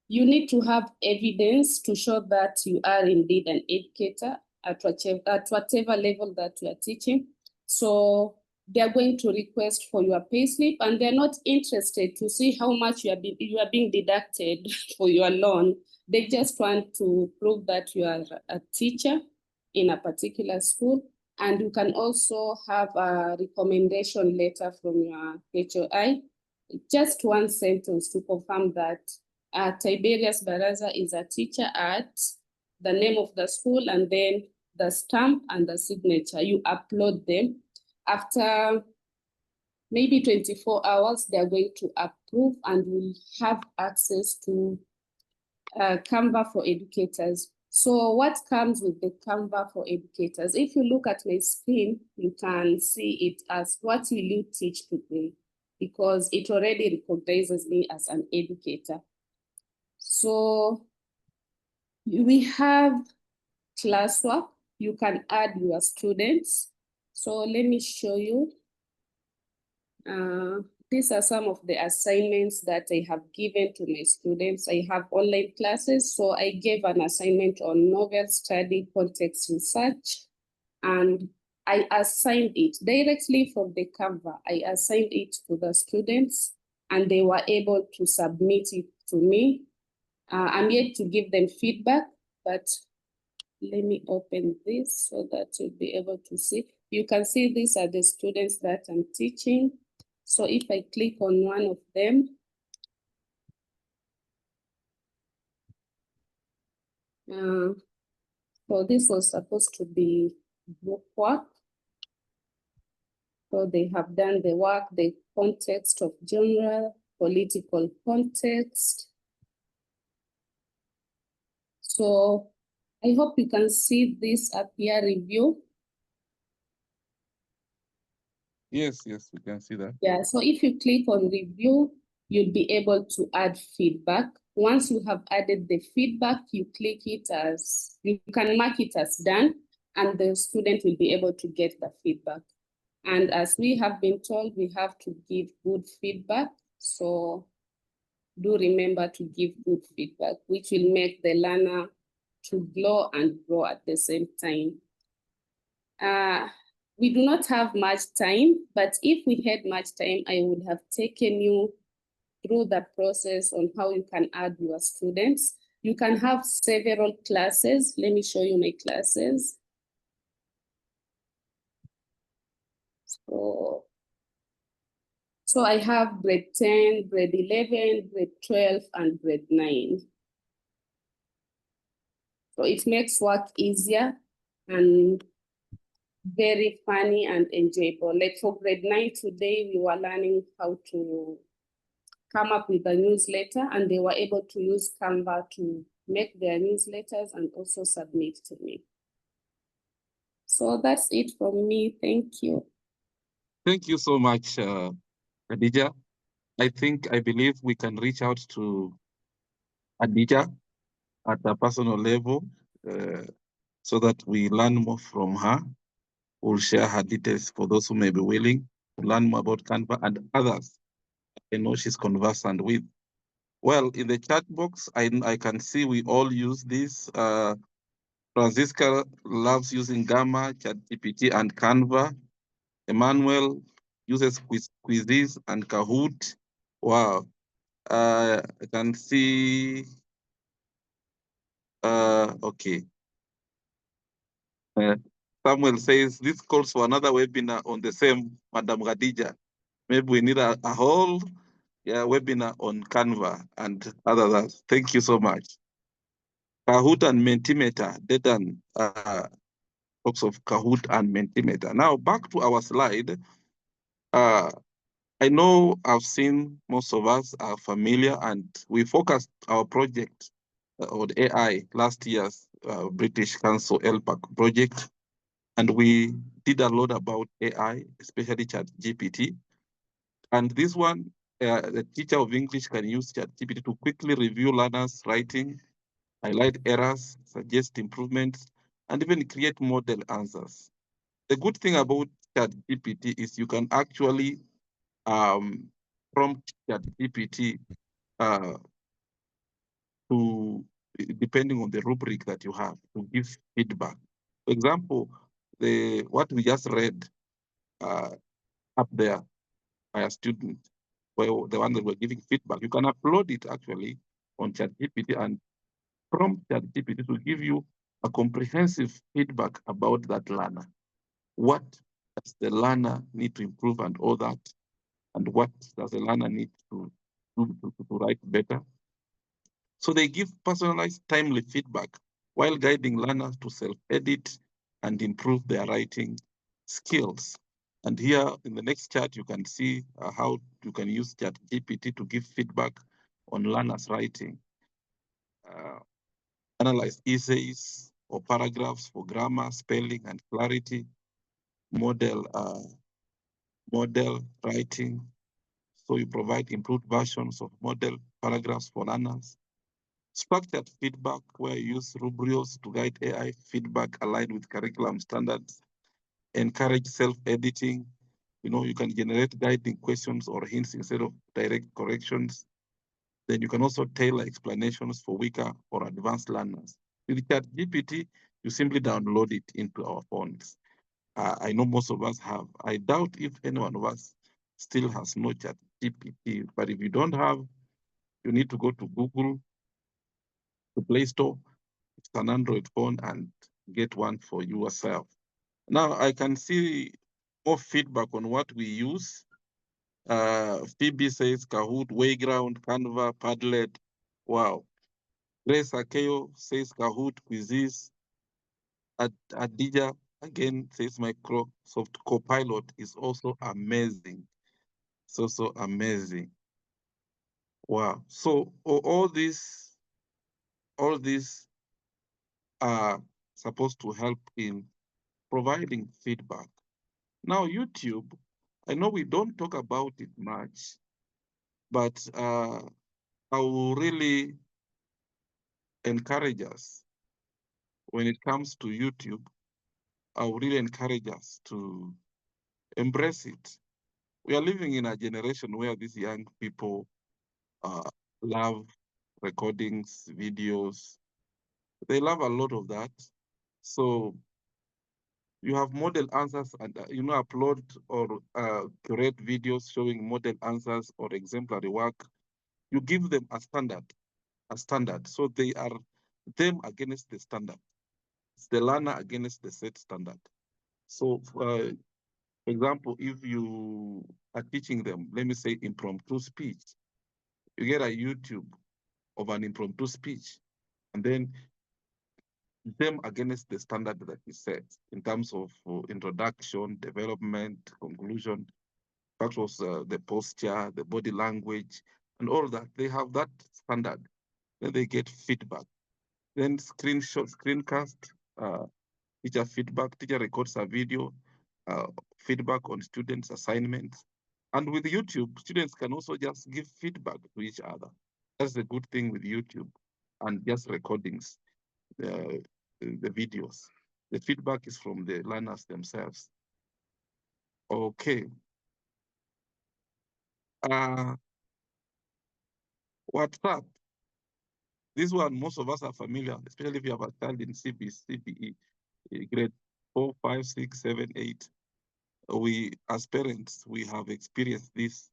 You need to have evidence to show that you are indeed an educator at whatever level that you are teaching. So they are going to request for your payslip, and they're not interested to see how much you are being deducted for your loan. They just want to prove that you are a teacher in a particular school. And you can also have a recommendation letter from your HOI, just one sentence to confirm that Tiberius Baraza is a teacher at the name of the school, and then the stamp and the signature. You upload them. After maybe 24 hours, they're going to approve and will have access to Canva for Educators. So what comes with the Canva for Educators? If you look at my screen, you can see it as what will you teach today, because it already recognizes me as an educator. So we have classwork. You can add your students. So let me show you. These are some of the assignments that I have given to my students. I have online classes, so I gave an assignment on novel study context research, and I assigned it directly from the Canva. I assigned it to the students, and they were able to submit it to me. I'm yet to give them feedback, but let me open this so that you'll be able to see. You can see these are the students that I'm teaching. So if I click on one of them, so this was supposed to be group work. So they have done the work, the context of genre, political context. So I hope you can see this up here, review. Yes, yes, we can see that. Yeah, so if you click on review, you'll be able to add feedback. Once you have added the feedback, you click it as, you can mark it as done, and the student will be able to get the feedback. And as we have been told, we have to give good feedback. So do remember to give good feedback, which will make the learner to glow and grow at the same time. We do not have much time, but if we had much time, I would have taken you through the process on how you can add your students. You can have several classes. Let me show you my classes. So I have grade 10, grade 11, grade 12, and grade 9. So it makes work easier and very funny and enjoyable. Like for grade 9 today, we were learning how to come up with a newsletter, and they were able to use Canva to make their newsletters and also submit to me. So that's it from me. Thank you. Thank you so much, Khadija. I believe we can reach out to Khadija at a personal level so that we learn more from her. We'll share her details for those who may be willing to learn more about Canva and others I know she's conversant with. Well, in the chat box, I can see we all use this. Francisca loves using Gamma, ChatGPT, and Canva. Emmanuel uses Quizzes and Kahoot. Wow. I can see, okay. Samuel says this calls for another webinar on the same, Madam Khadija. Maybe we need a whole webinar on Canva and others. Thank you so much. Kahoot and Mentimeter, Dedan talks of Kahoot and Mentimeter. Now back to our slide. I know I've seen most of us are familiar, and we focused our project on AI last year's British Council LPAC project. And we did a lot about AI, especially ChatGPT. And this one, the teacher of English can use ChatGPT to quickly review learners' writing, highlight errors, suggest improvements, and even create model answers. The good thing about ChatGPT is you can actually prompt ChatGPT to, depending on the rubric that you have, to give feedback. For example, what we just read up there by a student, well, the one that we're giving feedback, you can upload it actually on ChatGPT and prompt ChatGPT to give you a comprehensive feedback about that learner. What does the learner need to improve and all that? And what does the learner need to do to write better? So they give personalized, timely feedback while guiding learners to self-edit and improve their writing skills. And here in the next chart, you can see how you can use ChatGPT to give feedback on learners' writing. Analyze essays or paragraphs for grammar, spelling, and clarity. Model writing. So you provide improved versions of model paragraphs for learners. Structured feedback, where you use rubrics to guide AI feedback aligned with curriculum standards. Encourage self-editing. You can generate guiding questions or hints instead of direct corrections. Then you can also tailor explanations for weaker or advanced learners. With ChatGPT, you simply download it into our phones. I know most of us have. I doubt if any one of us still has no ChatGPT, but if you don't have, you need to go to Google, the Play Store, it's an Android phone, and get one for yourself. Now I can see more feedback on what we use. Phoebe says Kahoot, Wayground, Canva, Padlet. Wow. Grace Akeo says Kahoot, Quizzes. Adija again says Microsoft Copilot is also amazing. It's also amazing. Wow. So all these are supposed to help in providing feedback. Now, YouTube, I know we don't talk about it much, but I will really encourage us when it comes to YouTube. I will really encourage us to embrace it. We are living in a generation where these young people love recordings, videos. They love a lot of that. So you have model answers and upload or create videos showing model answers or exemplary work. You give them a standard. So they are them against the standard. It's the learner against the set standard. So for example, if you are teaching them, let me say impromptu speech, you get a YouTube of an impromptu speech, and then them against the standard that is set in terms of introduction, development, conclusion, factors, the posture, the body language, and all that. They have that standard. Then they get feedback. Then screencast, teacher feedback. Teacher records a video, feedback on students' assignments. And with YouTube, students can also just give feedback to each other. That's the good thing with YouTube and just recordings, the videos. The feedback is from the learners themselves. Okay. WhatsApp. This one, most of us are familiar, especially if you have a child in CBE, grade 4, 5, 6, 7, 8. we, as parents, we have experienced this,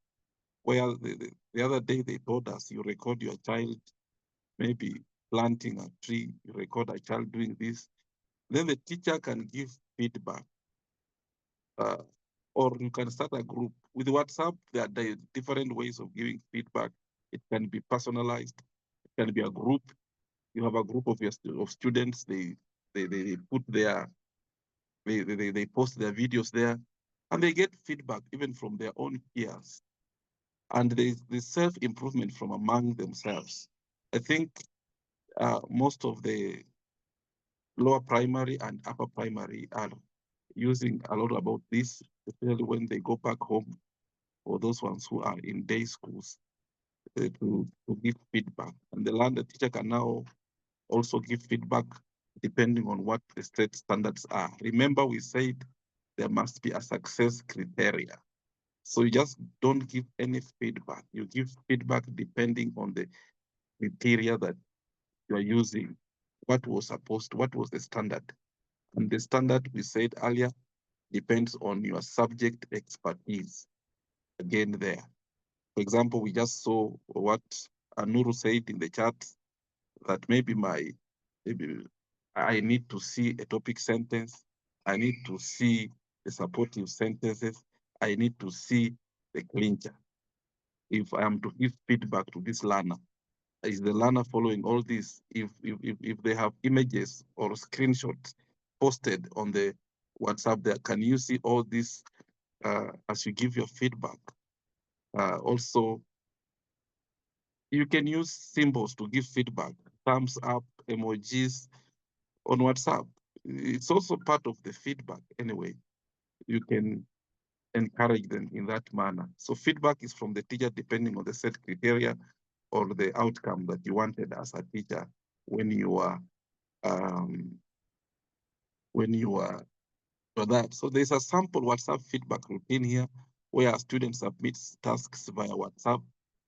where the other day they told us, you record your child maybe planting a tree, you record a child doing this, then the teacher can give feedback. Or you can start a group. With WhatsApp, there are different ways of giving feedback. It can be personalized, it can be a group. You have a group of your students, they put their, they post their videos there, and they get feedback even from their own peers. And there's self-improvement from among themselves. I think most of the lower primary and upper primary are using a lot about this, especially when they go back home, or those ones who are in day schools, to give feedback. And the teacher can now also give feedback depending on what the state standards are. Remember, we said there must be a success criteria. So you just don't give any feedback. You give feedback depending on the criteria that you are using. What was the standard? And the standard, we said earlier, depends on your subject expertise. Again there. For example, we just saw what Anuru said in the chat, that maybe I need to see a topic sentence, I need to see the supportive sentences, I need to see the clincher. If I am to give feedback to this learner, is the learner following all this? If they have images or screenshots posted on the WhatsApp there, can you see all this as you give your feedback? Also, you can use symbols to give feedback, thumbs up, emojis on WhatsApp. It's also part of the feedback anyway. You can encourage them in that manner. So feedback is from the teacher depending on the set criteria or the outcome that you wanted as a teacher when you are that. So there's a sample WhatsApp feedback routine here where students submit tasks via WhatsApp,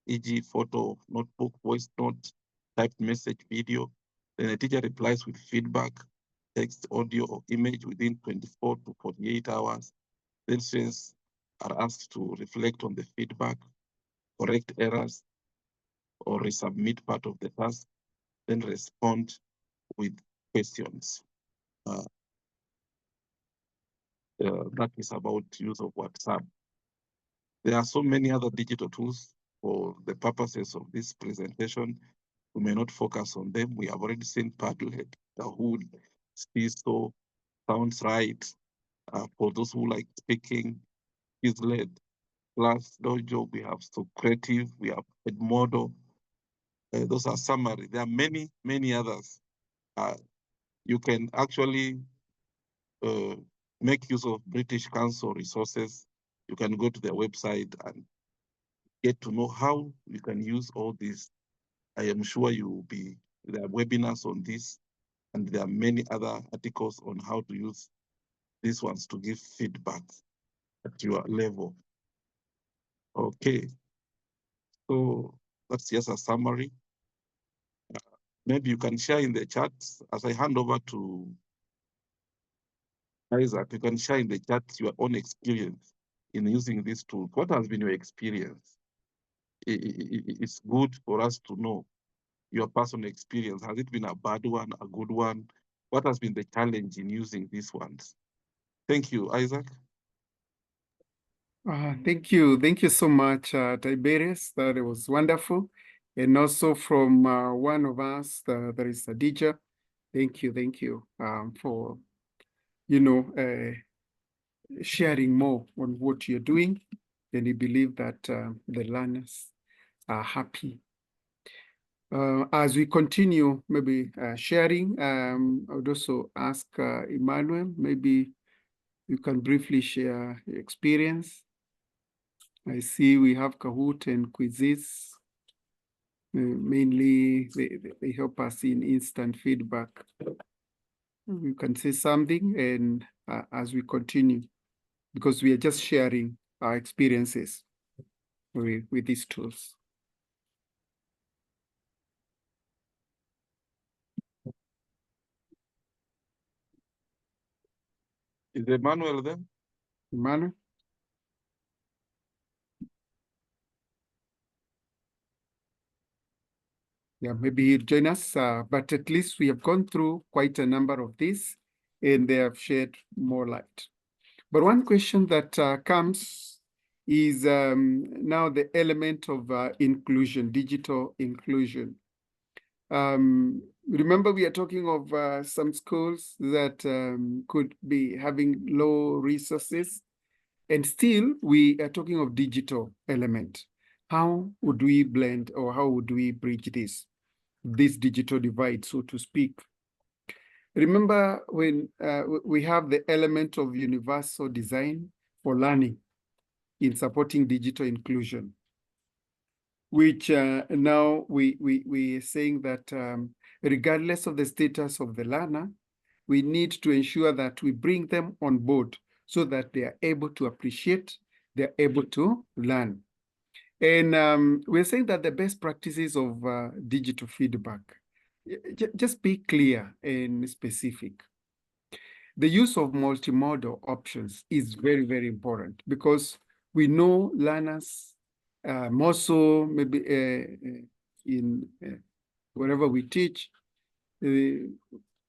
e.g. photo, notebook, voice note, typed message, video. Then the teacher replies with feedback, text, audio, or image within 24 to 48 hours. Then students are asked to reflect on the feedback, correct errors, or resubmit part of the task, then respond with questions. That is about use of WhatsApp. There are so many other digital tools. For the purposes of this presentation, we may not focus on them. We have already seen Padlet, Kahoot, Spisto, Sounds Right. For those who like speaking, Quizlet, Plus Dojo, we have Socrative, we have Edmodo. Those are summary. There are many, many others. You can actually make use of British Council resources. You can go to their website and get to know how you can use all these. I am sure there are webinars on this, and there are many other articles on how to use these ones to give feedback at your level. Okay, so that's just a summary. Maybe you can share in the chat as I hand over to Isaac. You can share in the chat your own experience in using this tool. What has been your experience? It's good for us to know your personal experience. Has it been a bad one, a good one? What has been the challenge in using these ones? Thank you, Isaac. Thank you. Thank you so much, Tiberius. That was wonderful. And also from one of us, there is Adija. Thank you for, sharing more on what you're doing. And you believe that the learners are happy. As we continue, maybe sharing, I would also ask Emmanuel, maybe you can briefly share your experience. I see we have Kahoot and Quizzes. Mainly, they help us in instant feedback. You can say something, and as we continue, because we are just sharing our experiences with these tools. Is Emmanuel there? Emmanuel? Yeah, maybe he'll join us, but at least we have gone through quite a number of these and they have shed more light. But one question that comes is now the element of inclusion, digital inclusion. Remember, we are talking of some schools that could be having low resources, and still we are talking of digital element. How would we blend, or how would we bridge this digital divide, so to speak? Remember when we have the element of universal design for learning in supporting digital inclusion, which now we are saying that regardless of the status of the learner, we need to ensure that we bring them on board so that they are able to appreciate, they're able to learn. And we're saying that the best practices of digital feedback, just be clear and specific. The use of multimodal options is very, very important because we know learners, more so maybe in wherever we teach,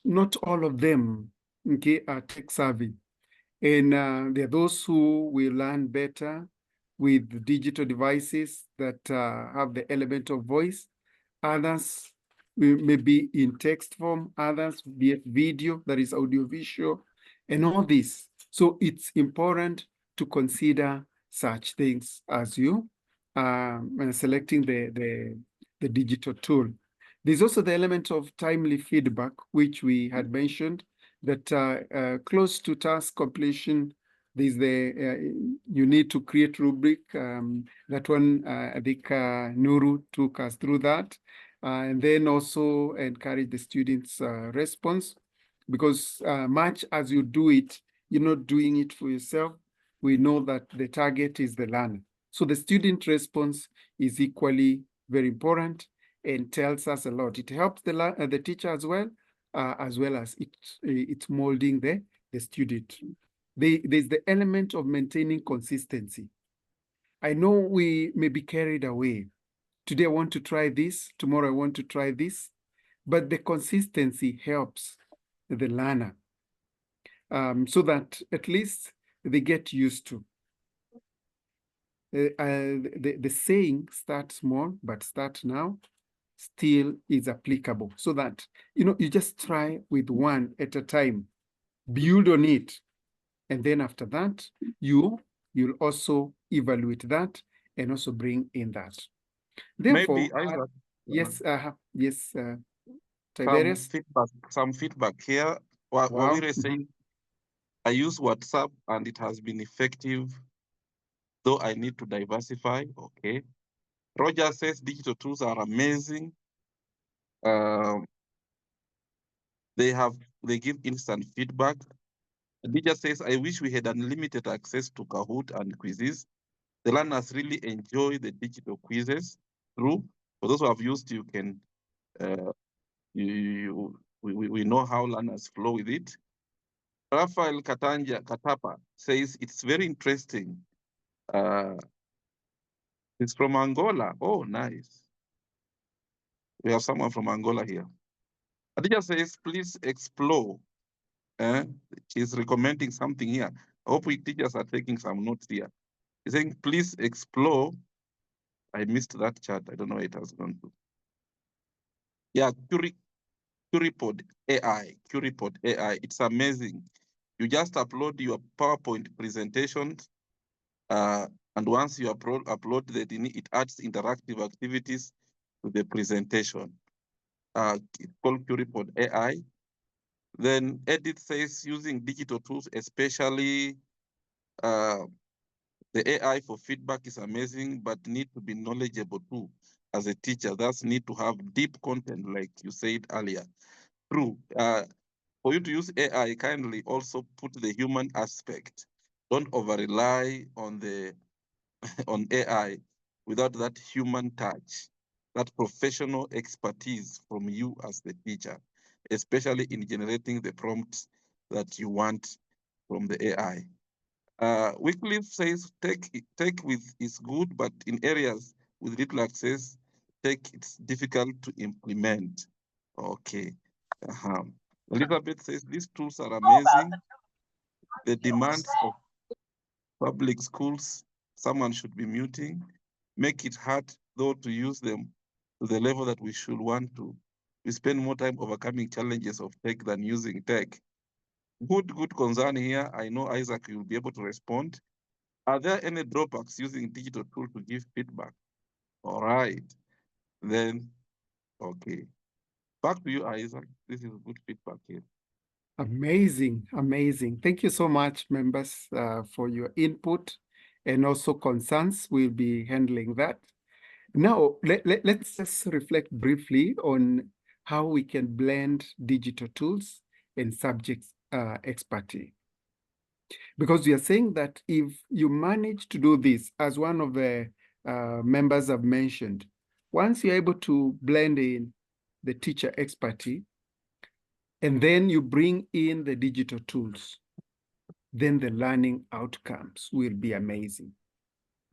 not all of them, okay, are tech savvy. And there are those who will learn better with digital devices that have the element of voice. Others may be in text form, others be it video, that is audiovisual, and all this. So it's important to consider such things as you selecting the digital tool. There's also the element of timely feedback, which we had mentioned, that close to task completion, there's the you need to create rubric. That one, I think Nuru took us through that. And then also encourage the students' response, because much as you do it, you're not doing it for yourself. We know that the target is the learner. So the student response is equally very important and tells us a lot. It helps the teacher as well as it's molding the student. There's the element of maintaining consistency. I know we may be carried away. Today I want to try this, tomorrow I want to try this, but the consistency helps the learner so that at least they get used to. The saying, start small, but start now, still is applicable, so that, you just try with one at a time, build on it. And then after that, you'll also evaluate that and also bring in that. Therefore, Maybe Isaac, yes, yes, Tiberius. some feedback here. What Wow. we were saying, I use WhatsApp and it has been effective, though I need to diversify. Okay. Roger says digital tools are amazing. They give instant feedback. Adija says, I wish we had unlimited access to Kahoot and quizzes. The learners really enjoy the digital quizzes. True. For those who have used, you can, we know how learners flow with it. Rafael Katapa says, it's very interesting. It's from Angola. Oh, nice. We have someone from Angola here. Adija says, please explore. She's recommending something here. I hope we teachers are taking some notes here. He's saying, please explore. I missed that chat. I don't know where it has gone to. Yeah, Curipod AI. Curipod AI. It's amazing. You just upload your PowerPoint presentations, and once you upload that, it adds interactive activities to the presentation. It's called Curipod AI. Then Edith says using digital tools, especially the AI for feedback is amazing, but need to be knowledgeable too. As a teacher, that's need to have deep content, like you said earlier. True. For you to use AI, kindly also put the human aspect. Don't over-rely on on AI without that human touch, that professional expertise from you as the teacher, especially in generating the prompts that you want from the AI. Wycliffe says take with is good, but in areas with little access, take it's difficult to implement. Okay. Elizabeth says these tools are amazing. The demands of public schools, someone should be muting. Make it hard though to use them to the level that we should want to. We spend more time overcoming challenges of tech than using tech. Good concern here. I know Isaac, you'll be able to respond. Are there any drawbacks using digital tool to give feedback? All right, then, okay. Back to you, Isaac. This is good feedback here. Amazing, amazing. Thank you so much, members, for your input and also concerns. We'll be handling that. Now, let's just reflect briefly on how we can blend digital tools and subject expertise. Because we are saying that if you manage to do this, as one of the members have mentioned, once you're able to blend in the teacher expertise, and then you bring in the digital tools, then the learning outcomes will be amazing.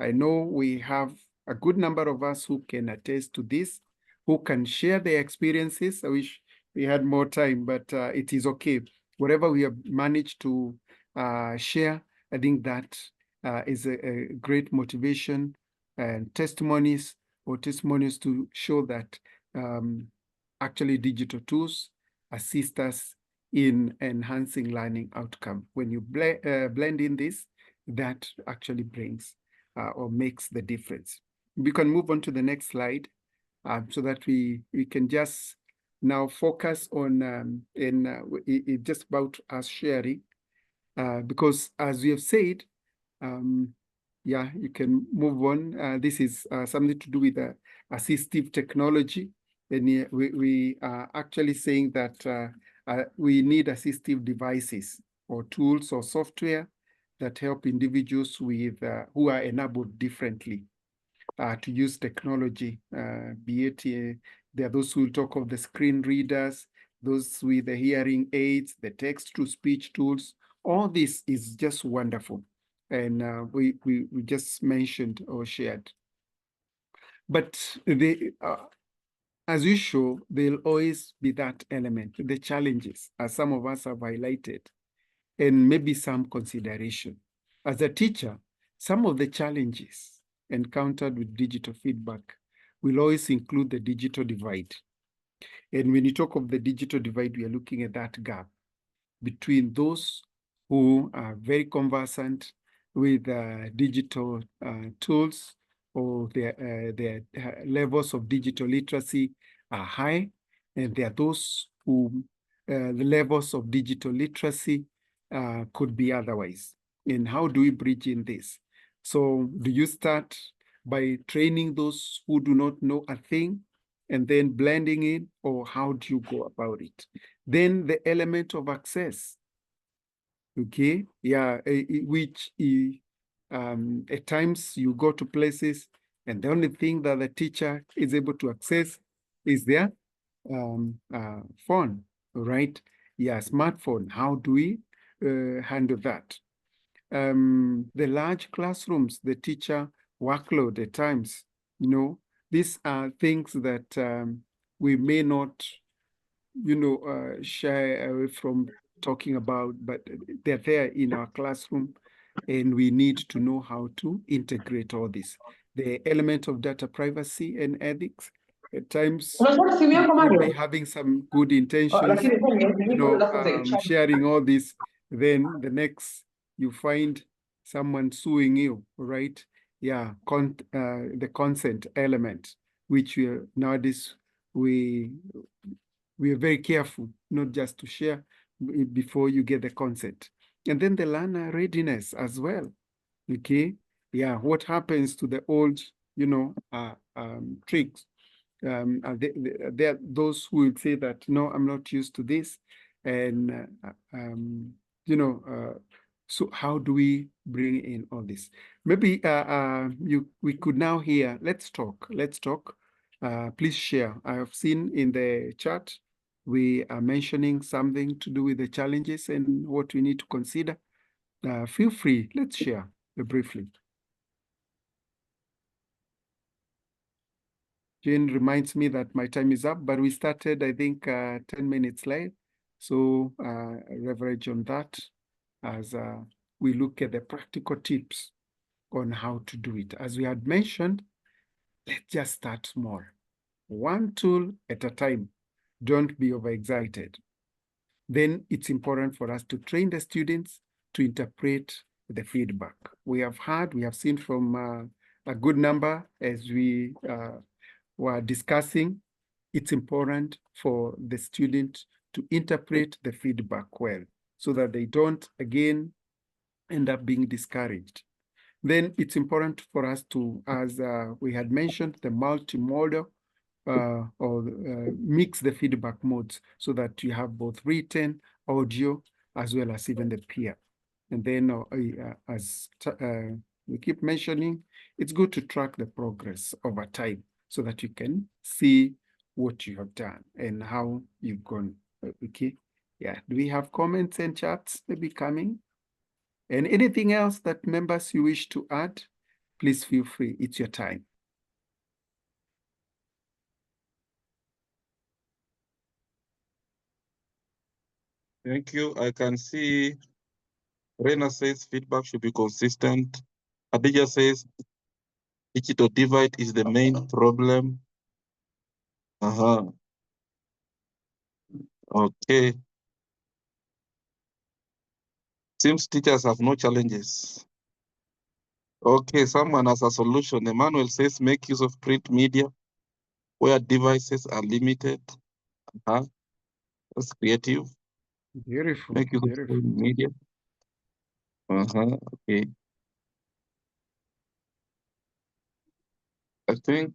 I know we have a good number of us who can attest to this, who can share their experiences. I wish we had more time, but it is okay. Whatever we have managed to share, I think that is a great motivation and testimonies to show that actually digital tools assist us in enhancing learning outcome. When you blend in this, that actually brings or makes the difference. We can move on to the next slide so that we can just now focus on just about us sharing, because as we have said, yeah, you can move on. This is something to do with assistive technology. And we are actually saying that we need assistive devices or tools or software that help individuals with who are enabled differently to use technology. Be it there are those who will talk of the screen readers, those with the hearing aids, the text-to-speech tools. All this is just wonderful, and we just mentioned or shared. But as usual, there'll always be that element, the challenges, as some of us have highlighted, and maybe some consideration. As a teacher, some of the challenges encountered with digital feedback will always include the digital divide. And when you talk of the digital divide, we are looking at that gap between those who are very conversant with digital tools, or their levels of digital literacy are high, and there are those who the levels of digital literacy could be otherwise. And how do we bridge in this? So do you start by training those who do not know a thing and then blending in, or how do you go about it? Then the element of access, okay, yeah, which at times you go to places and the only thing that the teacher is able to access is their phone, right? Yeah, smartphone. How do we handle that? The large classrooms, the teacher workload at times, you know, these are things that we may not, you know, shy away from talking about, but they're there in our classroom, and we need to know how to integrate all this. The element of data privacy and ethics, at times you could be having some good intentions, you know, sharing all this, then the next you find someone suing you, right? Yeah, the consent element, which we are, nowadays we are very careful not just to share before you get the consent. And then the learner readiness as well, okay? Yeah, what happens to the old, you know, tricks? There are those who will say that, no, I'm not used to this. And, you know, so how do we bring in all this? Maybe we could now hear, let's talk. Please share. I have seen in the chat, we are mentioning something to do with the challenges and what we need to consider. Feel free, let's share briefly. Jane reminds me that my time is up, but we started, I think, 10 minutes late. So leverage on that as we look at the practical tips on how to do it. As we had mentioned, let's just start small. One tool at a time. Don't be overexcited. Then it's important for us to train the students to interpret the feedback. We have seen from a good number as we were discussing, it's important for the student to interpret the feedback well so that they don't, again, end up being discouraged. Then it's important for us to, as we had mentioned, the multimodal mix the feedback modes so that you have both written, audio, as well as even the peer. And then as we keep mentioning, it's good to track the progress over time so that you can see what you have done and how you've gone. Okay, yeah. Do we have comments and chats maybe coming? And anything else that members you wish to add, please feel free. It's your time. Thank you. I can see Rena says feedback should be consistent. Adija says digital divide is the main problem. Okay. Seems teachers have no challenges. Okay, someone has a solution. Emmanuel says make use of print media where devices are limited. That's creative. Beautiful. Make use of print media. Okay. I think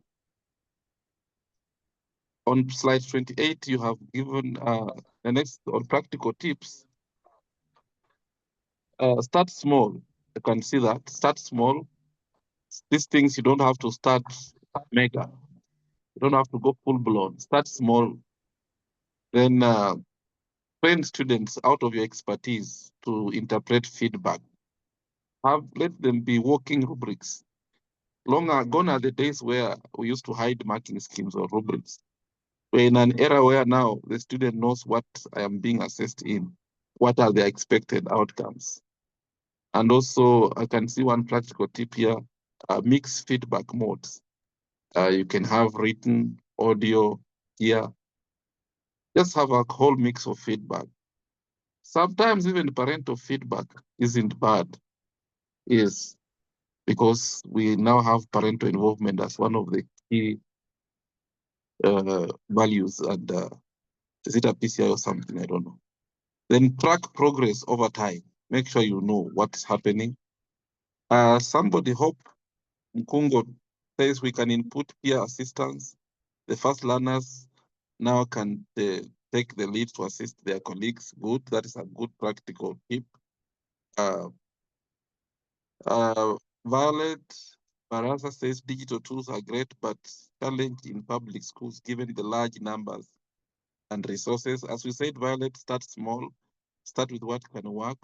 on slide 28, you have given the next on practical tips. Start small. You can see that. Start small. These things you don't have to start mega. You don't have to go full blown. Start small. Then train students out of your expertise to interpret feedback. Let them be working rubrics. Long gone are the days where we used to hide marking schemes or rubrics. We're in an era where now the student knows what I am being assessed in. What are the expected outcomes? And also, I can see one practical tip here, mix feedback modes. You can have written, audio here. Just have a whole mix of feedback. Sometimes even parental feedback isn't bad. Yes, because we now have parental involvement as one of the key values. And is it a PCI or something? I don't know. Then track progress over time. Make sure you know what's happening. Somebody, Hope Mkungo, says we can input peer assistance. The first learners now can take the lead to assist their colleagues. Good, that is a good practical tip. Violet Barasa says digital tools are great, but challenge in public schools given the large numbers and resources. As we said, Violet, start small, start with what can work.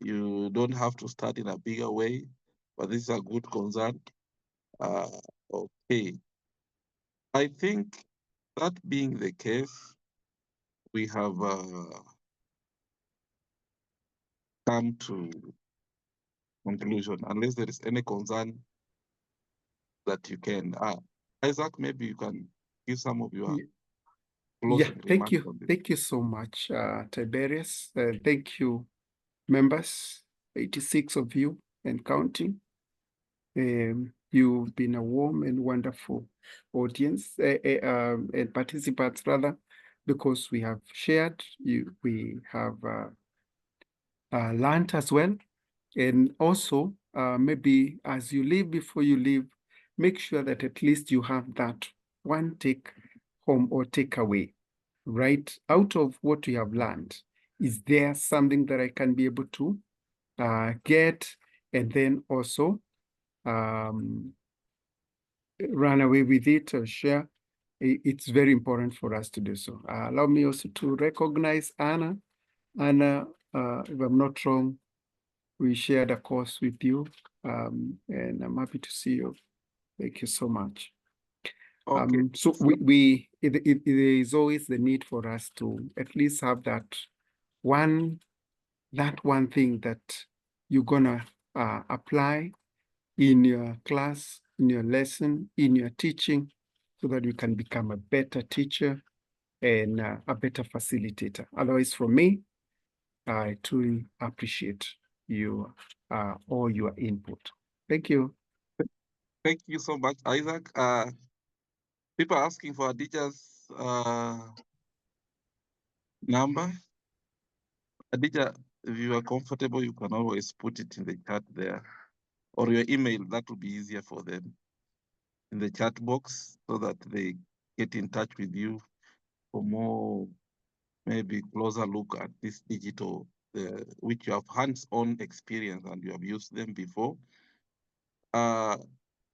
You don't have to start in a bigger way, but this is a good concern. Okay. I think that being the case, we have come to conclusion, unless there is any concern that you can. Isaac, maybe you can give some of your closing thank remarks you. on this. Thank you so much, Tiberius. Thank you, members, 86 of you and counting. You've been a warm and wonderful audience and participants rather, because we have shared, we have learned as well. And also, maybe as you leave, before you leave, make sure that at least you have that one take home or takeaway, right? Out of what you have learned, is there something that I can be able to get and then also run away with it or share? It's very important for us to do so. Allow me also to recognize Anna. Anna, if I'm not wrong, we shared a course with you, and I'm happy to see you. Thank you so much. Okay. So there is always the need for us to at least have that one thing that you're gonna apply in your class, in your lesson, in your teaching, so that you can become a better teacher and a better facilitator. Otherwise, for me, I truly appreciate you all your input. Thank you. Thank you so much, Isaac. People are asking for Aditya's number. Aditya, if you are comfortable, you can always put it in the chat there, or your email. That will be easier for them in the chat box, so that they get in touch with you for more, maybe closer look at this digital, which you have hands-on experience and you have used them before.